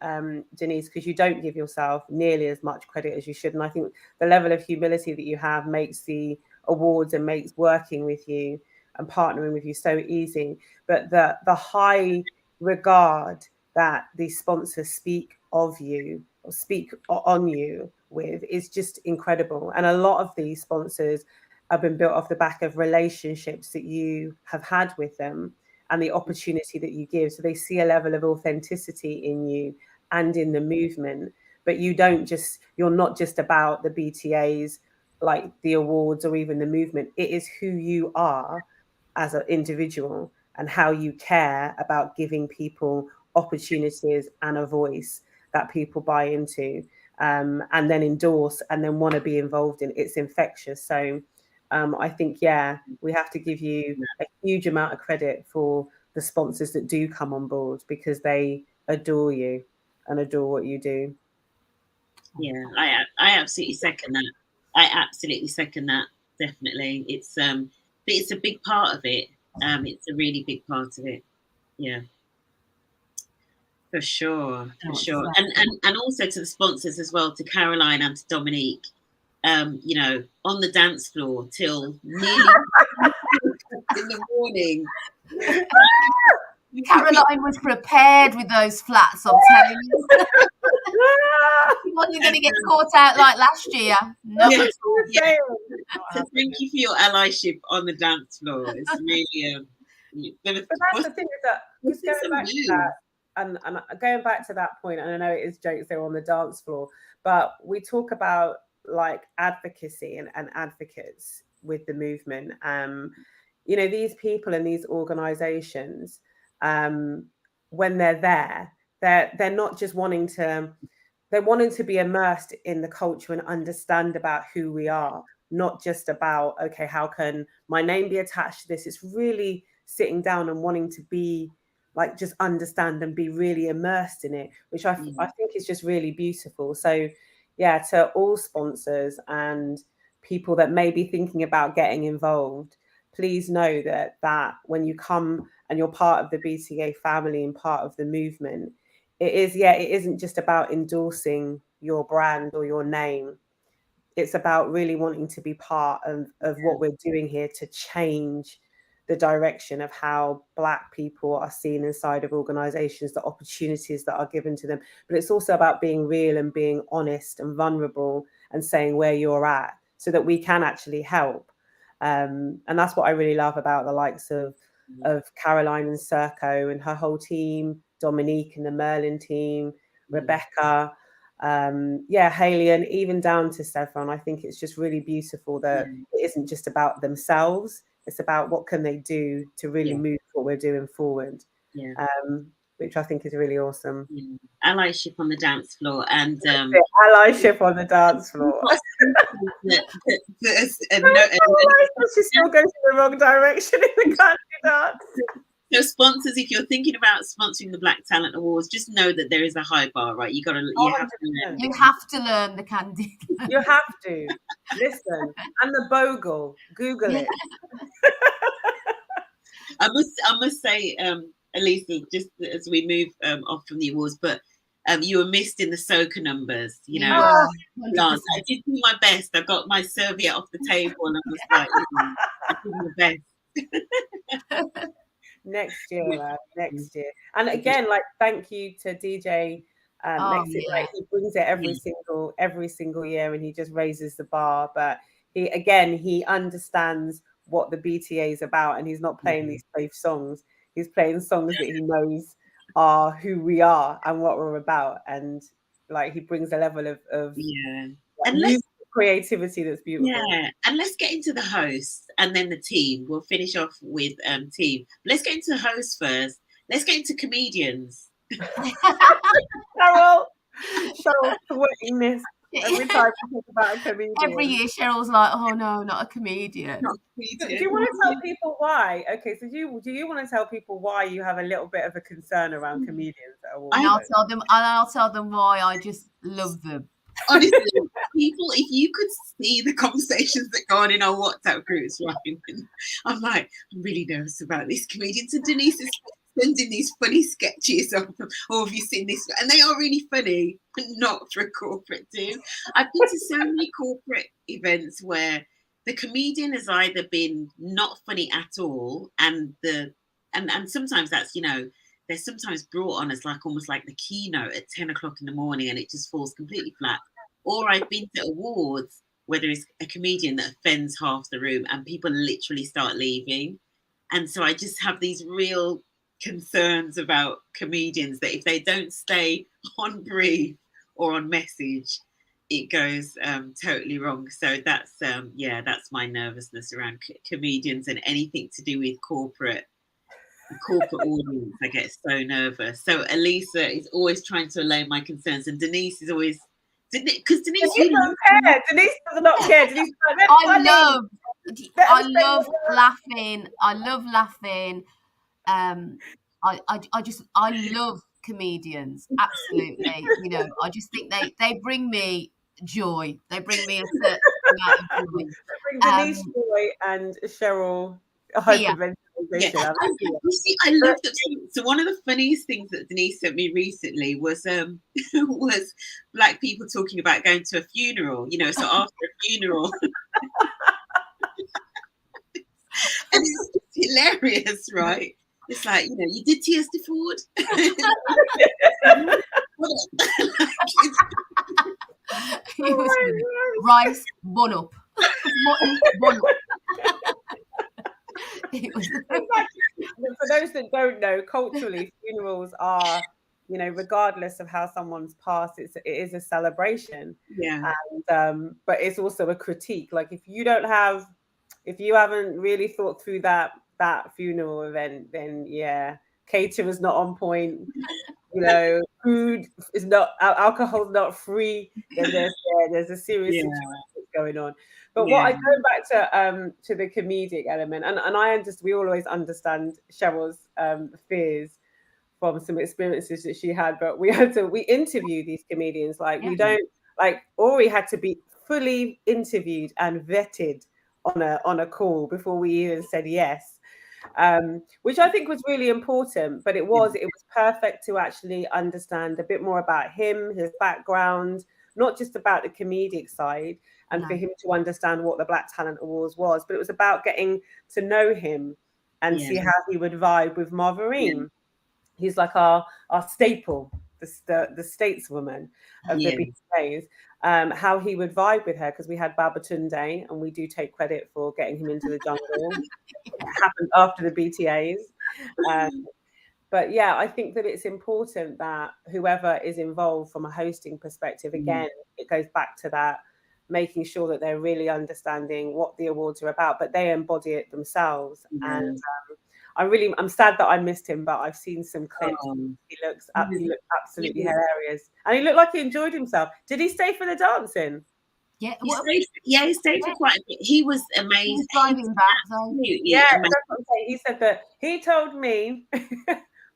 Denise, because you don't give yourself nearly as much credit as you should, and I think the level of humility that you have makes the awards and makes working with you and partnering with you so easy. But the high regard that these sponsors speak of you, or speak on you with, is just incredible. And a lot of these sponsors have been built off the back of relationships that you have had with them, and the opportunity that you give. So they see a level of authenticity in you and in the movement. But you're not just about the BTAs, like the awards or even the movement. It is who you are as an individual, and how you care about giving people opportunities and a voice that people buy into, and then endorse, and then want to be involved in. It's infectious. So I think, we have to give you a huge amount of credit for the sponsors that do come on board, because they adore you and adore what you do. Yeah, I absolutely second that. I absolutely second that. Definitely, it's a big part of it. It's a really big part of it. Yeah, for sure, for sure. And also to the sponsors as well, to Caroline and to Dominique. You know, on the dance floor till nearly in the morning. Caroline was prepared with those flats, I'm telling you. You wasn't going to get caught out like last year. No. Yeah. So thank you for your allyship on the dance floor. It's really but that's the thing, is that just going back to that, and going back to that point, and I know it is jokes there on the dance floor, but we talk about like advocacy and advocates with the movement. You know, these people and these organizations, when they're there, they're not just wanting to, they're wanting to be immersed in the culture and understand about who we are, not just about, okay, how can my name be attached to this? It's really sitting down and wanting to be like, just understand and be really immersed in it, which I think is just really beautiful. So yeah, to all sponsors and people that may be thinking about getting involved, please know that when you come and you're part of the BTA family and part of the movement, it isn't just about endorsing your brand or your name. It's about really wanting to be part of what we're doing here to change the direction of how Black people are seen inside of organizations, the opportunities that are given to them. But it's also about being real and being honest and vulnerable and saying where you're at, so that we can actually help. And that's what I really love about the likes of Caroline and Serco and her whole team, Dominique and the Merlin team, Rebecca, Haley, and even down to Sevron. I think it's just really beautiful that it isn't just about themselves. It's about what can they do to really move what we're doing forward. Which I think is really awesome. Allyship on the dance floor, and allyship on the dance floor. She still goes in the wrong direction in the country dance. So sponsors, if you're thinking about sponsoring the Black Talent Awards, just know that there is a high bar, right? You have to learn the candy. You have to listen, and the bogle. Google it. I must say, Alisa, just as we move off from the awards, but you were missed in the soca numbers. You know, I did do my best. I got my serviette off the table, and I was like, I did my best. Next year. And again, like, thank you to DJ. Like, he brings it every single year, and he just raises the bar. But he understands what the BTA is about, and he's not playing these safe songs. He's playing songs that he knows are who we are and what we're about, and like, he brings a level of and creativity that's beautiful. Yeah, and let's get into the host and then the team. We'll finish off with team. Let's get into the host first. Let's get into comedians. Cheryl, sweating this every time we talk about a comedian. Every year, Cheryl's like, "Oh no, not a comedian." Do you want to tell people why? Okay, so do you want to tell people why you have a little bit of a concern around comedians at all? And I'll tell them why I just love them. Honestly, people, if you could see the conversations that go on in our WhatsApp groups, right? I'm like, I'm really nervous about these comedians. And Denise is sending these funny sketches of them. Oh, have you seen this? And they are really funny, but not for a corporate team. I've been to so many corporate events where the comedian has either been not funny at all, and sometimes that's, you know, they're sometimes brought on as like almost like the keynote at 10 o'clock in the morning, and it just falls completely flat. Or I've been to awards where there is a comedian that offends half the room and people literally start leaving. And so I just have these real concerns about comedians, that if they don't stay on brief or on message, it goes totally wrong. So that's my nervousness around comedians and anything to do with corporate audience. I get so nervous. So Alisa is always trying to allay my concerns, and Denise is always, because Denise don't care. Denise does not care. Denise, I love I love laughing. I love laughing. I love comedians. Absolutely. You know, I just think they bring me joy. They bring me a certain amount of joy. Bring Denise joy and Cheryl Fear. Yeah, hyperventilation. you see, I love that. So one of the funniest things that Denise sent me recently was was black people talking about going to a funeral. You know, so after a funeral, and it's hilarious, right? It's like, you know, you did Tears to Ford. It was rice bun up. Mutton bun up. It was For those that don't know, culturally, funerals are, you know, regardless of how someone's passed, it is a celebration. Yeah. And but it's also a critique. Like if you haven't really thought through that funeral event, then yeah, caterer's not on point. You know, food is not, alcohol's not free. Then there's a serious situation going on. But what I go back to the comedic element, and I understand, we always understand Cheryl's fears from some experiences that she had, but we interview these comedians. Like we don't, like Ori had to be fully interviewed and vetted on a call before we even said yes. Which I think was really important, but it was perfect to actually understand a bit more about him, his background, not just about the comedic side, and for him to understand what the Black Talent Awards was, but it was about getting to know him and see how he would vibe with Marvarine. He's like our staple, the stateswoman of the BTAs. How he would vibe with her, because we had Babatunde, and we do take credit for getting him into the jungle. It happened after the BTAs. But yeah, I think that it's important that whoever is involved from a hosting perspective, again, it goes back to that, making sure that they're really understanding what the awards are about, but they embody it themselves. And I'm sad that I missed him, but I've seen some clips. He looks absolutely hilarious, and he looked like he enjoyed himself. Did he stay for the dancing? Yeah, he stayed for quite a bit. He was amazing. He was driving back, though. Yeah, that's what I'm saying. He said that he told me,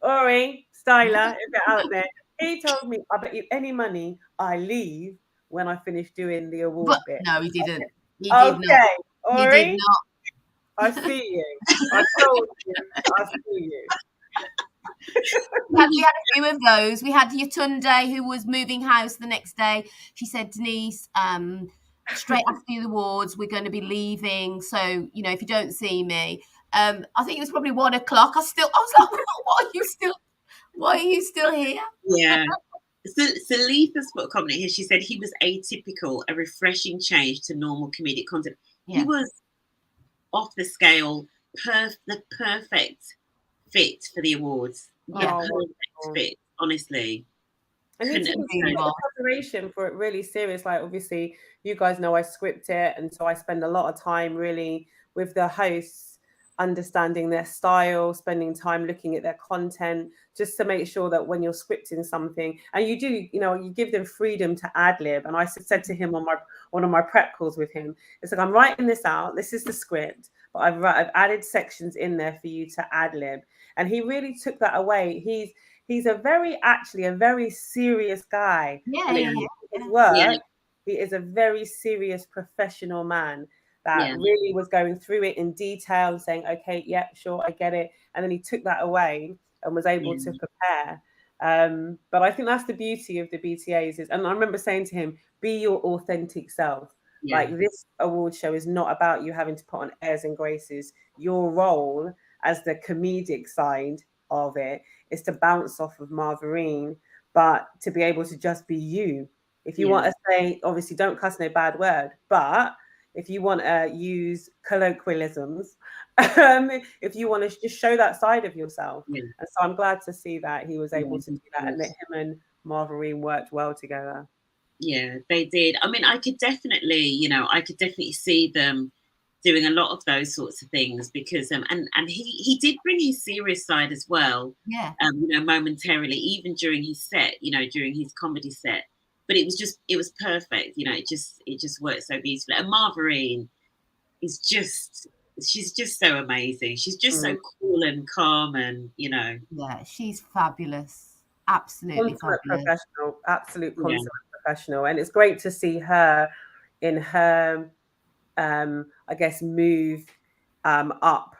Ori Styler, if you're out there, he told me, I bet you any money I leave when I finish doing the award bit. No, he didn't. He did not. Ori, he did not. I see you. I told you. I see you. We had a few of those. We had Yatunde, who was moving house the next day. She said, Denise, straight after the awards, we're going to be leaving. So, you know, if you don't see me, I think it was probably 1 o'clock. I was like, why are you still here? Yeah. So Letha's put a comment here. She said he was atypical, a refreshing change to normal comedic content. Yeah. He was off the scale, the perfect fit for the awards. Yeah, perfect fit, honestly. And you took the preparation for it really serious. Like, obviously, you guys know I script it, and so I spend a lot of time really with the hosts, understanding their style, spending time looking at their content, just to make sure that when you're scripting something, and you do, you know, you give them freedom to ad lib. And I said to him on one of my prep calls with him, it's like, I'm writing this out. This is the script, but I've added sections in there for you to ad lib. And he really took that away. He's a very serious guy. His work, he is a very serious professional man that really was going through it in detail and saying, okay, yeah, sure, I get it. And then he took that away and was able to prepare. But I think that's the beauty of the BTAs and I remember saying to him, be your authentic self. Like, this award show is not about you having to put on airs and graces. Your role as the comedic side of it is to bounce off of Marvarine, but to be able to just be you. If you want to say, obviously, don't cuss no bad word, but if you want to use colloquialisms, if you want to just show that side of yourself. And so I'm glad to see that he was able to do that and that him and Marvarine worked well together. Yeah, they did. I mean, I could definitely see them doing a lot of those sorts of things because and he did bring his serious side as well. Momentarily, even during his set, during his comedy set. But it was perfect. It just worked so beautifully. And Marvarine, is just, she's just so amazing. She's just so Mm. cool and calm, and Yeah, she's fabulous. Absolutely Consummate fabulous. professional, absolute yeah, consummate professional. And it's great to see her in her, I guess, move up.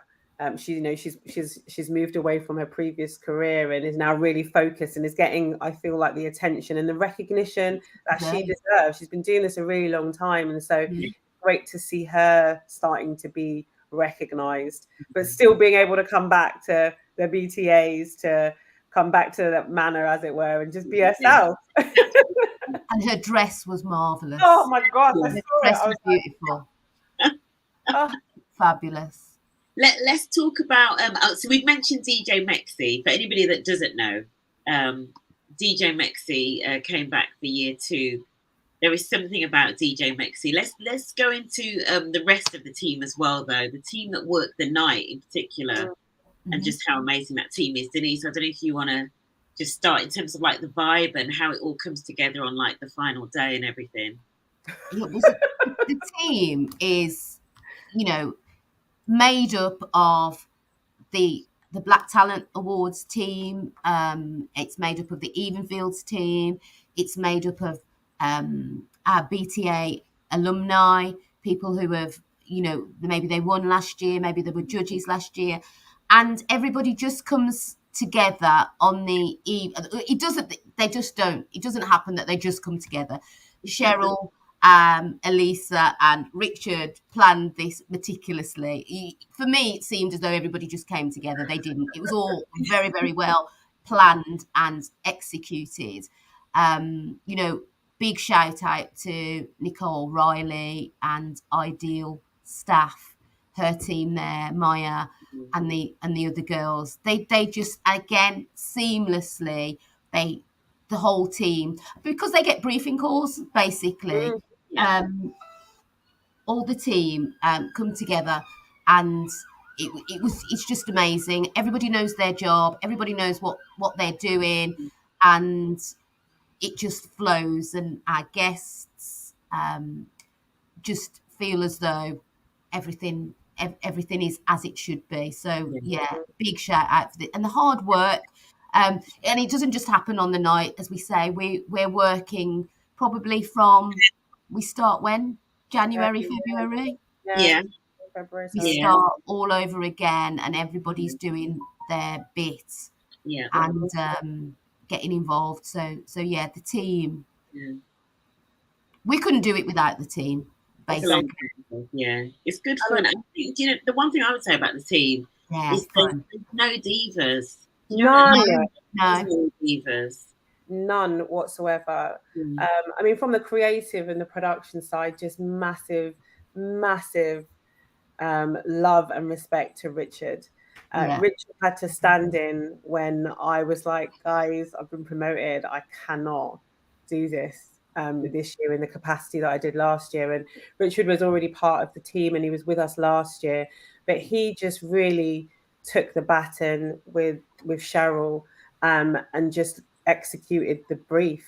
She's moved away from her previous career and is now really focused and is getting, I feel like, the attention and the recognition that she Yeah. deserves. She's been doing this a really long time, and so Yeah. great to see her starting to be recognized, but still being able to come back to the BTAs, to come back to that manner, as it were, and just be yeah, herself. And her dress was marvelous. Oh my gosh, I yeah. saw Her it. dress I was was beautiful. like, oh, Fabulous. Let's talk about so we've mentioned DJ Mexi. For anybody that doesn't know, DJ Mexi came back for year 2. There is something about DJ Mexi. Let's go into the rest of the team as well, though. The team that worked the night in particular, and just how amazing that team is. Denise, I don't know if you want to just start in terms of like the vibe and how it all comes together on like the final day and everything. It was the team is, you know, made up of the Black Talent Awards team. It's made up of the Evenfields team. It's made up of our BTA alumni, people who have, maybe they won last year, maybe they were judges last year, and everybody just comes together on the eve. It doesn't. They just don't. It doesn't happen that they just come together. Cheryl, Alisa and Richard planned this meticulously. For me, it seemed as though everybody just came together. They didn't. It was all very, very well planned and executed. Big shout out to Nicole Riley and Ideal staff, her team there, Maya and the other girls. They just, again, seamlessly, the whole team, because they get briefing calls basically. Yeah, All the team come together, and it's just amazing. Everybody knows their job, everybody knows what they're doing, and it just flows. And our guests just feel as though everything is as it should be. So yeah, big shout out for and the hard work. And it doesn't just happen on the night, as we say. We're working probably from, we start when, January, February. yeah, yeah, February, We sorry. yeah, start all over again, and everybody's doing their bit yeah, and getting involved. So yeah, the team. yeah. We couldn't do it without the team, It's a basically. long process, yeah. It's good fun. I think, the one thing I would say about the team Yeah, is fun. there's no divas. Do you know what I None, mean? There's No, no divas. none whatsoever. Mm. I mean, from the creative and the production side, just massive, massive love and respect to Richard. yeah, Richard had to stand in when I was like, guys, I've been promoted. I cannot do this year in the capacity that I did last year. And Richard was already part of the team and he was with us last year, but he just really took the baton with Cheryl, and just executed the brief,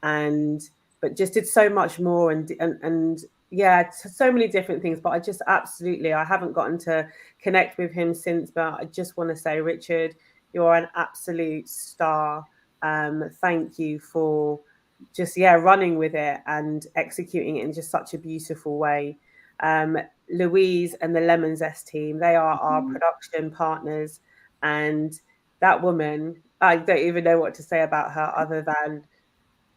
and but just did so much more, and yeah, so many different things. But I just absolutely, I haven't gotten to connect with him since, but I just want to say, Richard, you're an absolute star. Thank you for just, yeah, running with it and executing it in just such a beautiful way. Louise and the Lemon Zest team, they are our production partners, and that woman, I don't even know what to say about her other than,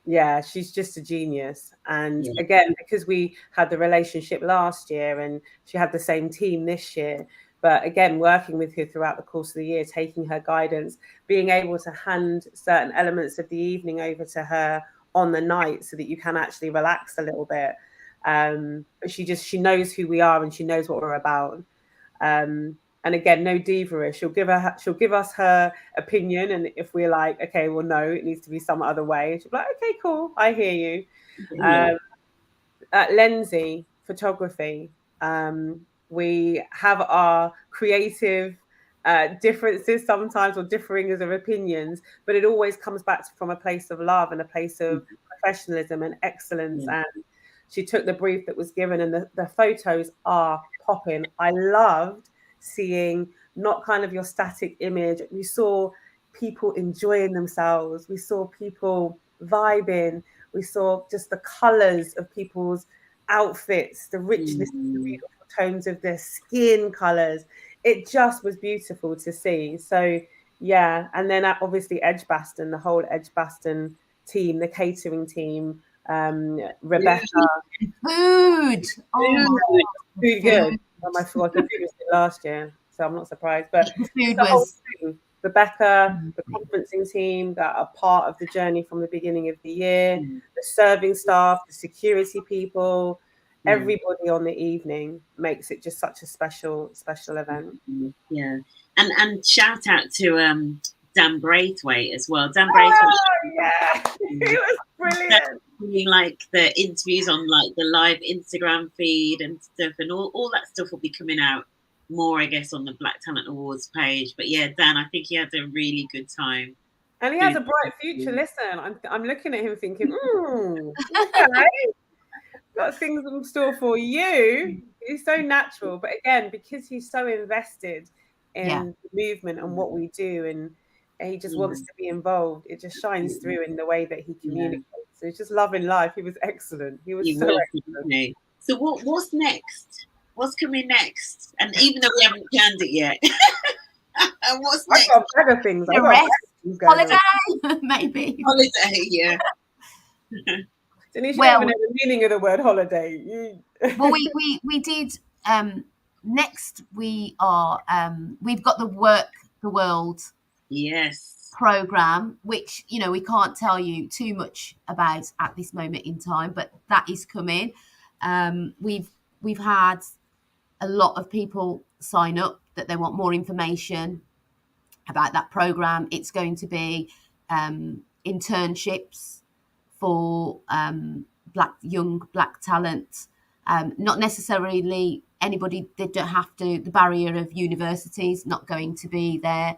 yeah, she's just a genius. And Yeah, again, because we had the relationship last year and she had the same team this year, but again, working with her throughout the course of the year, taking her guidance, being able to hand certain elements of the evening over to her on the night so that you can actually relax a little bit. But she knows who we are and she knows what we're about. And again, no diva. She'll give us her opinion, and if we're like, okay, well, no, it needs to be some other way, she'll be like, okay, cool, I hear you. yeah, At Lenzie Photography, we have our creative differences sometimes, or differings of opinions, but it always comes back from a place of love and a place of professionalism and excellence. yeah, And she took the brief that was given, and the photos are popping. I loved seeing not kind of your static image. We saw people enjoying themselves. We saw people vibing. We saw just the colors of people's outfits, the richness, the beautiful tones of their skin colors. It just was beautiful to see. So yeah, and then obviously Edgbaston, the whole Edgbaston team, the catering team, Rebecca. Food. Oh my Food good. Oh my god, the food was good last year, so I'm not surprised. But the food the whole was team, Rebecca, the conferencing team that are part of the journey from the beginning of the year, the serving staff, the security people, everybody on the evening makes it just such a special event. Yeah, and shout out to Dan Braithwaite as well. Dan Braithwaite, yeah, he was brilliant. Doing like the interviews on like the live Instagram feed and stuff, and all that stuff will be coming out more, I guess, on the Black Talent Awards page. But yeah, Dan, I think he had a really good time. And he has a bright future. Listen, I'm looking at him thinking, okay, got things in store for you. He's so natural, but again, because he's so invested in the movement and what we do, and he just wants to be involved, it just shines through in the way that he communicates. So he's just loving life. He was excellent. He was excellent. So what's next? What's coming next? And even though we haven't planned it yet, what's next? I've got better things. The rest. Holiday, maybe. Holiday, yeah. Denise, you don't even know the meaning of the word holiday. Well, we did. Next, we are. We've got the Work the World. Yes. Program, which we can't tell you too much about at this moment in time, but that is coming. We've had a lot of people sign up that they want more information about that program. It's going to be internships for young black talent, not necessarily anybody. They don't have to. The barrier of universities not going to be there.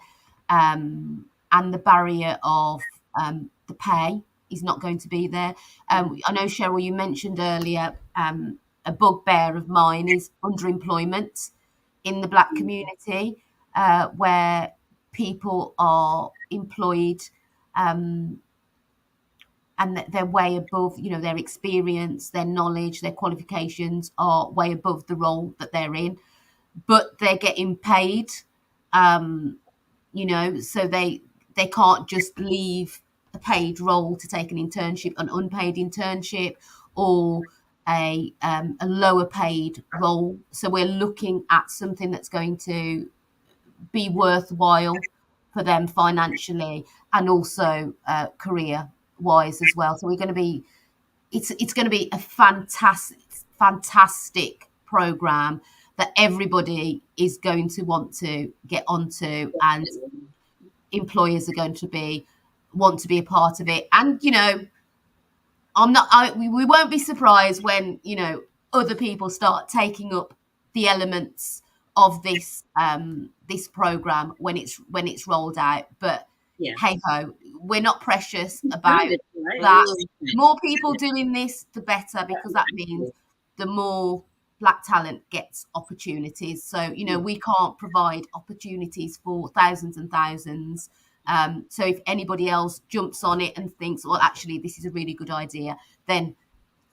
And the barrier of the pay is not going to be there. I know, Cheryl, you mentioned earlier a bugbear of mine is underemployment in the black community, where people are employed and they're way above, their experience, their knowledge, their qualifications are way above the role that they're in, but they're getting paid, so they can't just leave a paid role to take an internship, an unpaid internship, or a lower paid role. So we're looking at something that's going to be worthwhile for them financially and also career wise as well. So we're going to be, it's going to be a fantastic program that everybody is going to want to get onto, and employers are going to want to be a part of it. And we won't be surprised when other people start taking up the elements of this this program when it's rolled out. But hey ho, we're not precious about that. More people doing this, the better, because that means the more black talent gets opportunities. So we can't provide opportunities for thousands and thousands. So if anybody else jumps on it and thinks, well, actually this is a really good idea, then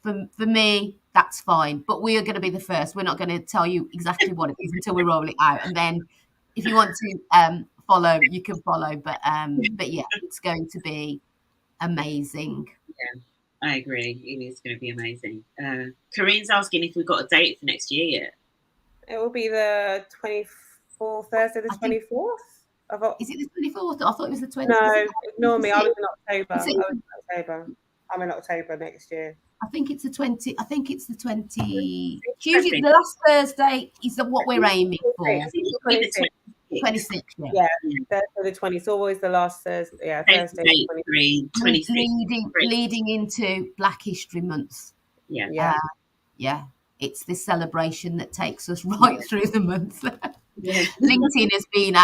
for me that's fine. But we are going to be the first. We're not going to tell you exactly what it is until we roll it out, and then if you want to follow, you can follow. But yeah, it's going to be amazing. Yeah, I agree. It is going to be amazing. Corinne's asking if we've got a date for next year yet. It will be the 24th, Thursday the 24th. Is it the 24th? I thought it was the 20th. No, ignore me. I was in October. I'm in October next year. I think it's the 20. I think it's the 20. Usually the last Thursday is what we're aiming for. 26. Yeah, Thursday the 20th. It's always the last Thursday. Yeah, Thursday. 26. Leading into Black History Month. Yeah. It's this celebration that takes us right through the month. LinkedIn has been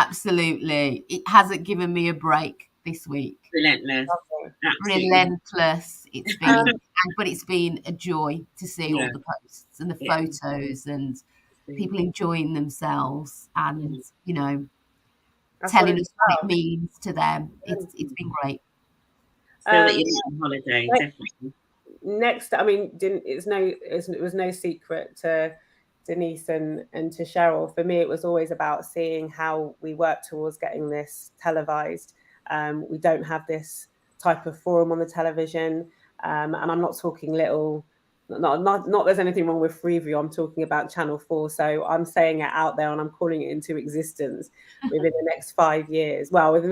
it hasn't given me a break. this week. Relentless. Lovely. Absolutely. Relentless. It's been, but it's been a joy to see all Yeah. the posts and the Yeah. photos and people enjoying themselves and, you know, That's telling what us what it means to them. It's been great. Feel that you're on holiday, definitely. Next, I mean, it was no secret to Denise and to Cheryl. For me, it was always about seeing how we work towards getting this televised. We don't have this type of forum on the television, and I'm not talking little. Not there's anything wrong with Freeview. I'm talking about Channel 4. So I'm saying it out there and I'm calling it into existence within the next 5 years. Well, within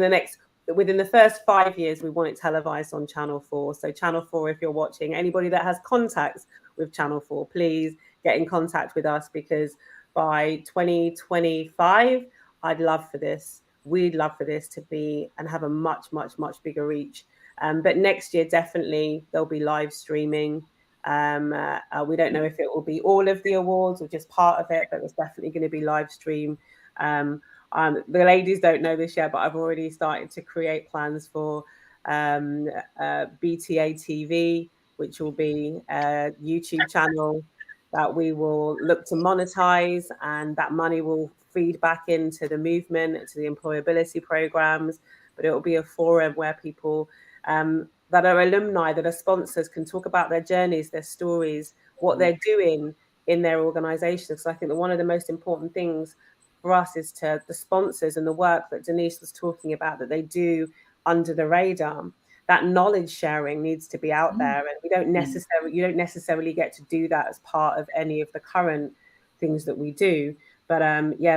the first 5 years, we want it televised on Channel 4. So Channel 4, if you're watching, anybody that has contacts with Channel 4, please get in contact with us, because by 2025, we'd love for this to be and have a much, much, much bigger reach. But next year, definitely, there'll be live streaming. We don't know if it will be all of the awards or just part of it, but it's definitely going to be live stream. The ladies don't know this yet, but I've already started to create plans for BTA TV, which will be a YouTube channel that we will look to monetize, and that money will feed back into the movement, to the employability programs. But it will be a forum where people that are alumni, that are sponsors, can talk about their journeys, their stories, what they're doing in their organizations. So I think that one of the most important things for us is to the sponsors and the work that Denise was talking about that they do under the radar. That knowledge sharing needs to be out there, and you don't necessarily get to do that as part of any of the current things that we do. But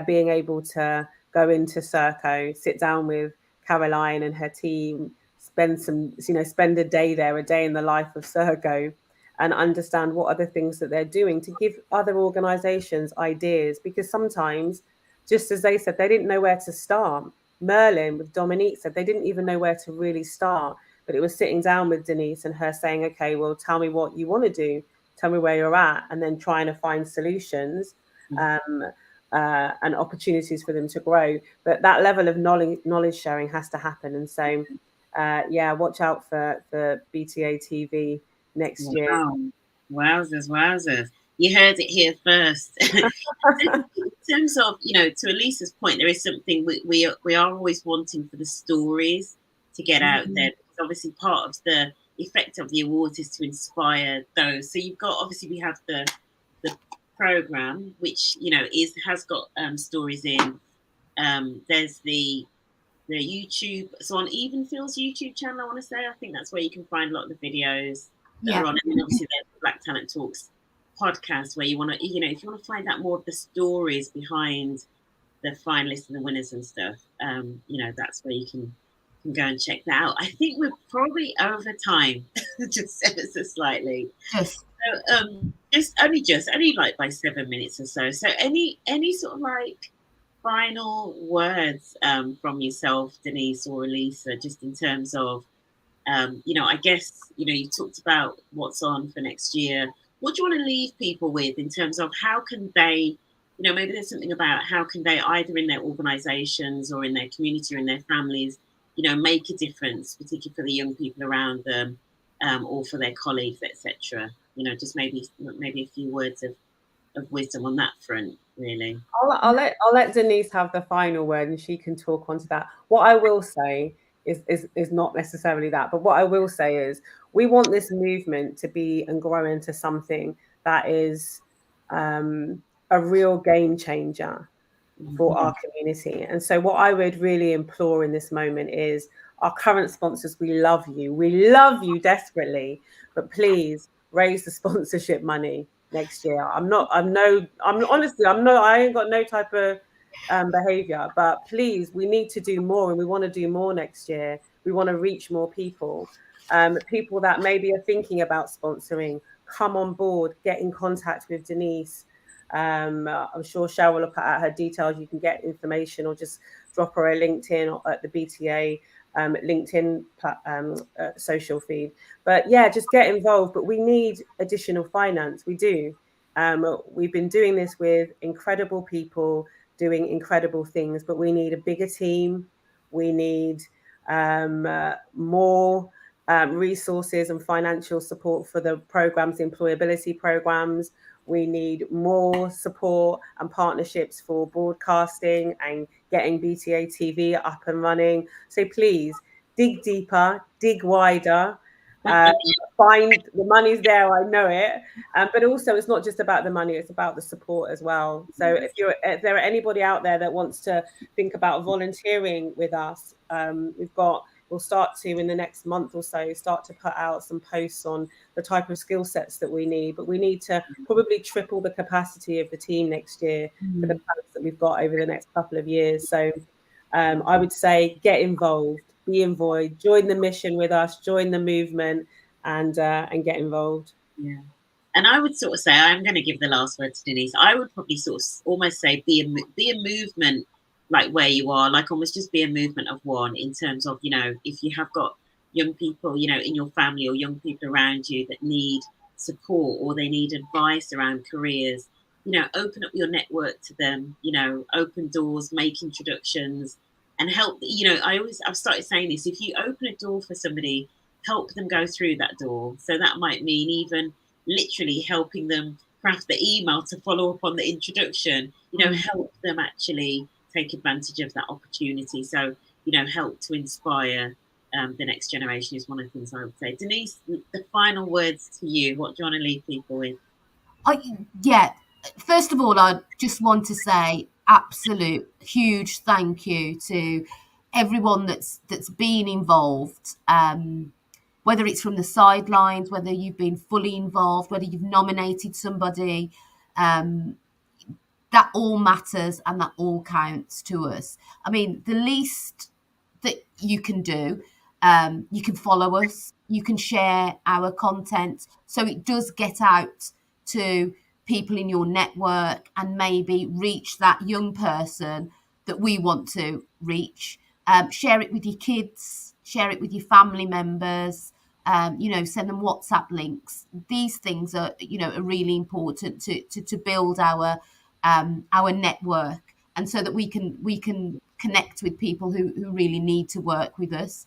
being able to go into Serco, sit down with Caroline and her team, spend a day there, a day in the life of Serco, and understand what other things that they're doing to give other organizations ideas, because sometimes, just as they said, they didn't know where to start. Merlin with Dominique said they didn't even know where to really start, but it was sitting down with Denise and her saying, okay, well, tell me what you want to do, tell me where you're at, and then trying to find solutions and opportunities for them to grow. But that level of knowledge sharing has to happen. And so, watch out for BTA TV next year. Wowzers. You heard it here first. In terms of, to Alisa's point, there is something we are always wanting for the stories to get out there. Because obviously part of the effect of the awards is to inspire those. So you've got, obviously we have the program, which, has got stories in. There's the YouTube, so on Evenfield's YouTube channel, I want to say, I think that's where you can find a lot of the videos that are on. And then obviously there's the Black Talent Talks podcast, where you want to, if you want to find out more of the stories behind the finalists and the winners and stuff, that's where you can go and check that out. I think we're probably over time, just ever so slightly. Yes. So, only like by 7 minutes or so. So any sort of like final words from yourself, Denise or Alisa, just in terms of, I guess, you talked about what's on for next year. What do you want to leave people with in terms of how can they, maybe there's something about how can they, either in their organizations or in their community or in their families, make a difference, particularly for the young people around them, or for their colleagues, etc. Just maybe a few words of wisdom on that front, really. I'll let Denise have the final word, and she can talk onto that. What I will say is not necessarily that, but what I will say is we want this movement to be and grow into something that is a real game changer for our community. And so what I would really implore in this moment is our current sponsors, we love you desperately, but please raise the sponsorship money next year. I ain't got no type of behavior, but please, we need to do more, and we want to do more next year. We want to reach more people. People that maybe are thinking about sponsoring, come on board, get in contact with Denise. I'm sure Cheryl will put out her details. You can get information, or just drop her a LinkedIn or at the BTA LinkedIn social feed. But yeah, just get involved. But we need additional finance. We do. We've been doing this with incredible people doing incredible things, but we need a bigger team. We need more resources and financial support for the programs, employability programs. We need more support and partnerships for broadcasting and getting BTA TV up and running. So please dig deeper, dig wider, find the money's there. I know it, but also it's not just about the money; it's about the support as well. So if there are anybody out there that wants to think about volunteering with us, we'll start to, in the next month or so, start to put out some posts on the type of skill sets that we need. But we need to probably triple the capacity of the team next year for the plans that we've got over the next couple of years. So I would say get involved, be involved, join the mission with us, join the movement, and get involved. Yeah. And I would sort of say, I'm going to give the last word to Denise. I would probably sort of almost say be a movement, like where you are, like almost just be a movement of one, in terms of, if you have got young people, in your family, or young people around you that need support, or they need advice around careers, open up your network to them, open doors, make introductions, and help. I've started saying this: if you open a door for somebody, help them go through that door. So that might mean even literally helping them craft the email to follow up on the introduction, help them actually take advantage of that opportunity. So, help to inspire the next generation is one of the things I would say. Denise, the final words to you. What do you want to leave people with? First of all, I just want to say absolute huge thank you to everyone that's been involved. Whether it's from the sidelines, whether you've been fully involved, whether you've nominated somebody, that all matters and that all counts to us. I mean, the least that you can do, you can follow us, you can share our content so it does get out to people in your network and maybe reach that young person that we want to reach. Share it with your kids, share it with your family members, send them WhatsApp links. These things are really important to build our network, and so that we can connect with people who really need to work with us.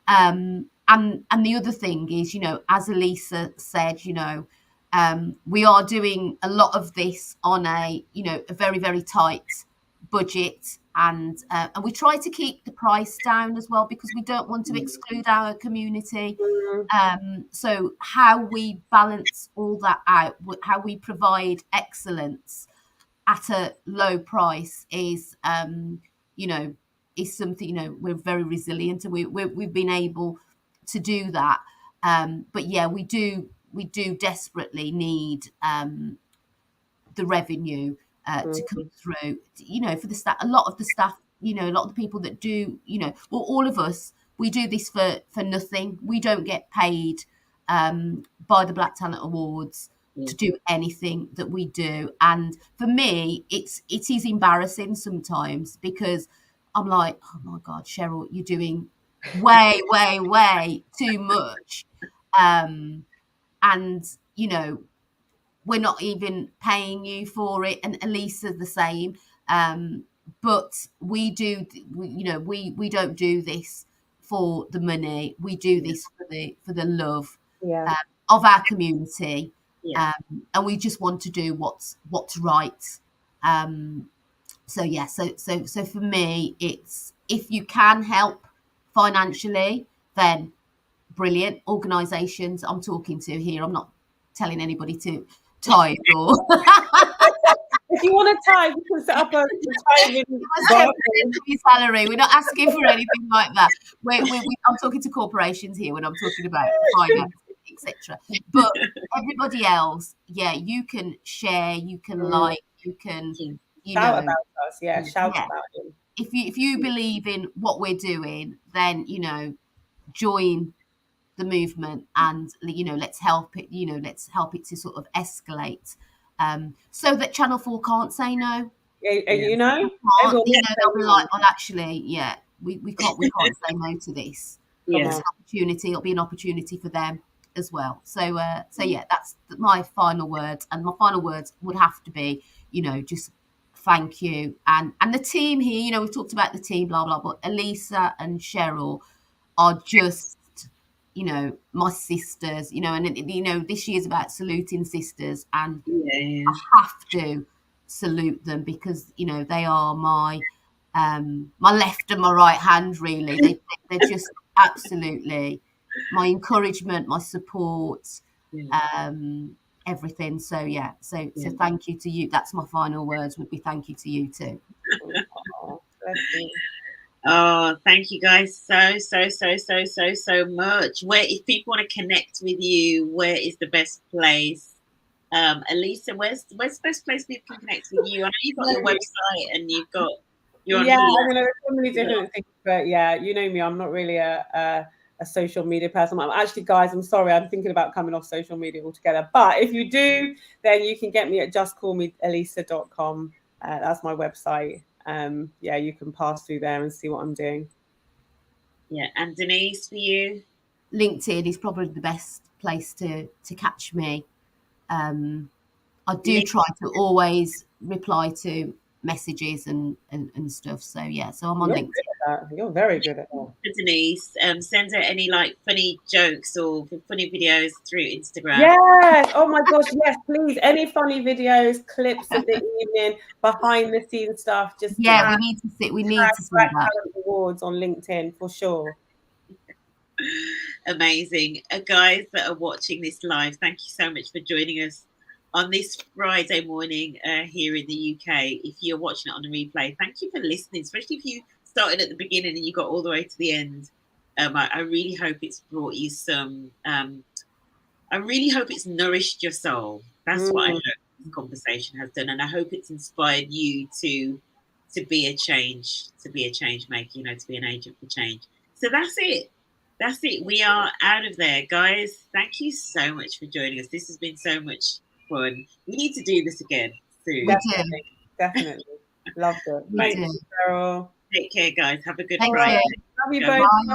And the other thing is, as Alisa said, we are doing a lot of this on a very, very tight budget, and we try to keep the price down as well, because we don't want to exclude our community. So how we balance all that out, how we provide excellence at a low price is something, we're very resilient, and we've been able to do that. But yeah, we do desperately need the revenue to come through. For the staff, a lot of the staff, a lot of the people that do, all of us, we do this for nothing. We don't get paid by the Black Talent Awards to do anything that we do. And for me, it is embarrassing sometimes, because I'm like, oh my God, Cheryl, you're doing way, way, way too much. And we're not even paying you for it, and Alisa the same. But we don't do this for the money. We do this for the love of our community, and we just want to do what's right. So for me, it's, if you can help financially, then brilliant. Organisations I'm talking to here, I'm not telling anybody to tithe or if you want to tithe, you can set up a tithing salary. We're not asking for anything like that. I'm talking to corporations here when I'm talking about finance, etc. But everybody else, you can share, you can like, you can shout about us, shout about him. If you believe in what we're doing, then join the movement, and let's help it to sort of escalate, so that Channel 4 can't say no. They'll be like, well, actually, we can't say no to this. It's an opportunity. It'll be an opportunity for them as well. So that's my final words, and my final words would have to be, just thank you, and the team here. We've talked about the team, blah blah, but Alisa and Cheryl, are just, my sisters, and this year's about saluting sisters, and Yeah. I have to salute them because, they are my left and my right hand, really. They're just absolutely my encouragement, my support, Yeah. everything. So yeah, so Yeah. thank you to you. That's my final words, would be thank you to you too. Oh, bless you. Oh, thank you guys so much. Where, if people want to connect with you, where is the best place? Alisa, where's the best place people can connect with you? I know you've got your website and you're on Yeah, here. I mean, there's so many different things, but yeah, you know me, I'm not really a social media person. I'm actually, guys, I'm sorry, I'm thinking about coming off social media altogether. But if you do, then you can get me at justcallmealisa.com. That's my website. Yeah, you can pass through there and see what I'm doing. Yeah, and Denise, for you? LinkedIn is probably the best place to catch me. I do try to always reply to messages and stuff. So yeah, so I'm on You're LinkedIn. good at that. You're very good at that. Denise, send her any like funny jokes or funny videos through Instagram. Yes. Oh my gosh. Yes, please. Any funny videos, clips of the evening, behind the scenes stuff. Just Yeah, we need to see. We need to see Black that. Talent Awards on LinkedIn for sure. Amazing. Guys that are watching this live, thank you so much for joining us on this Friday morning here in the UK. If you're watching it on the replay, thank you for listening, especially if you started at the beginning and you got all the way to the end. I really hope it's brought you some, I really hope it's nourished your soul. That's what I hope this conversation has done. And I hope it's inspired you to be a change, maker, to be an agent for change. So that's it. That's it. We are out of there, guys. Thank you so much for joining us. This has been so much fun. We need to do this again soon. Definitely. Definitely. Loved it. We Thank do. you, Cheryl. Take care, guys. Have a good Thank Friday. you. Love you Go. both. Bye.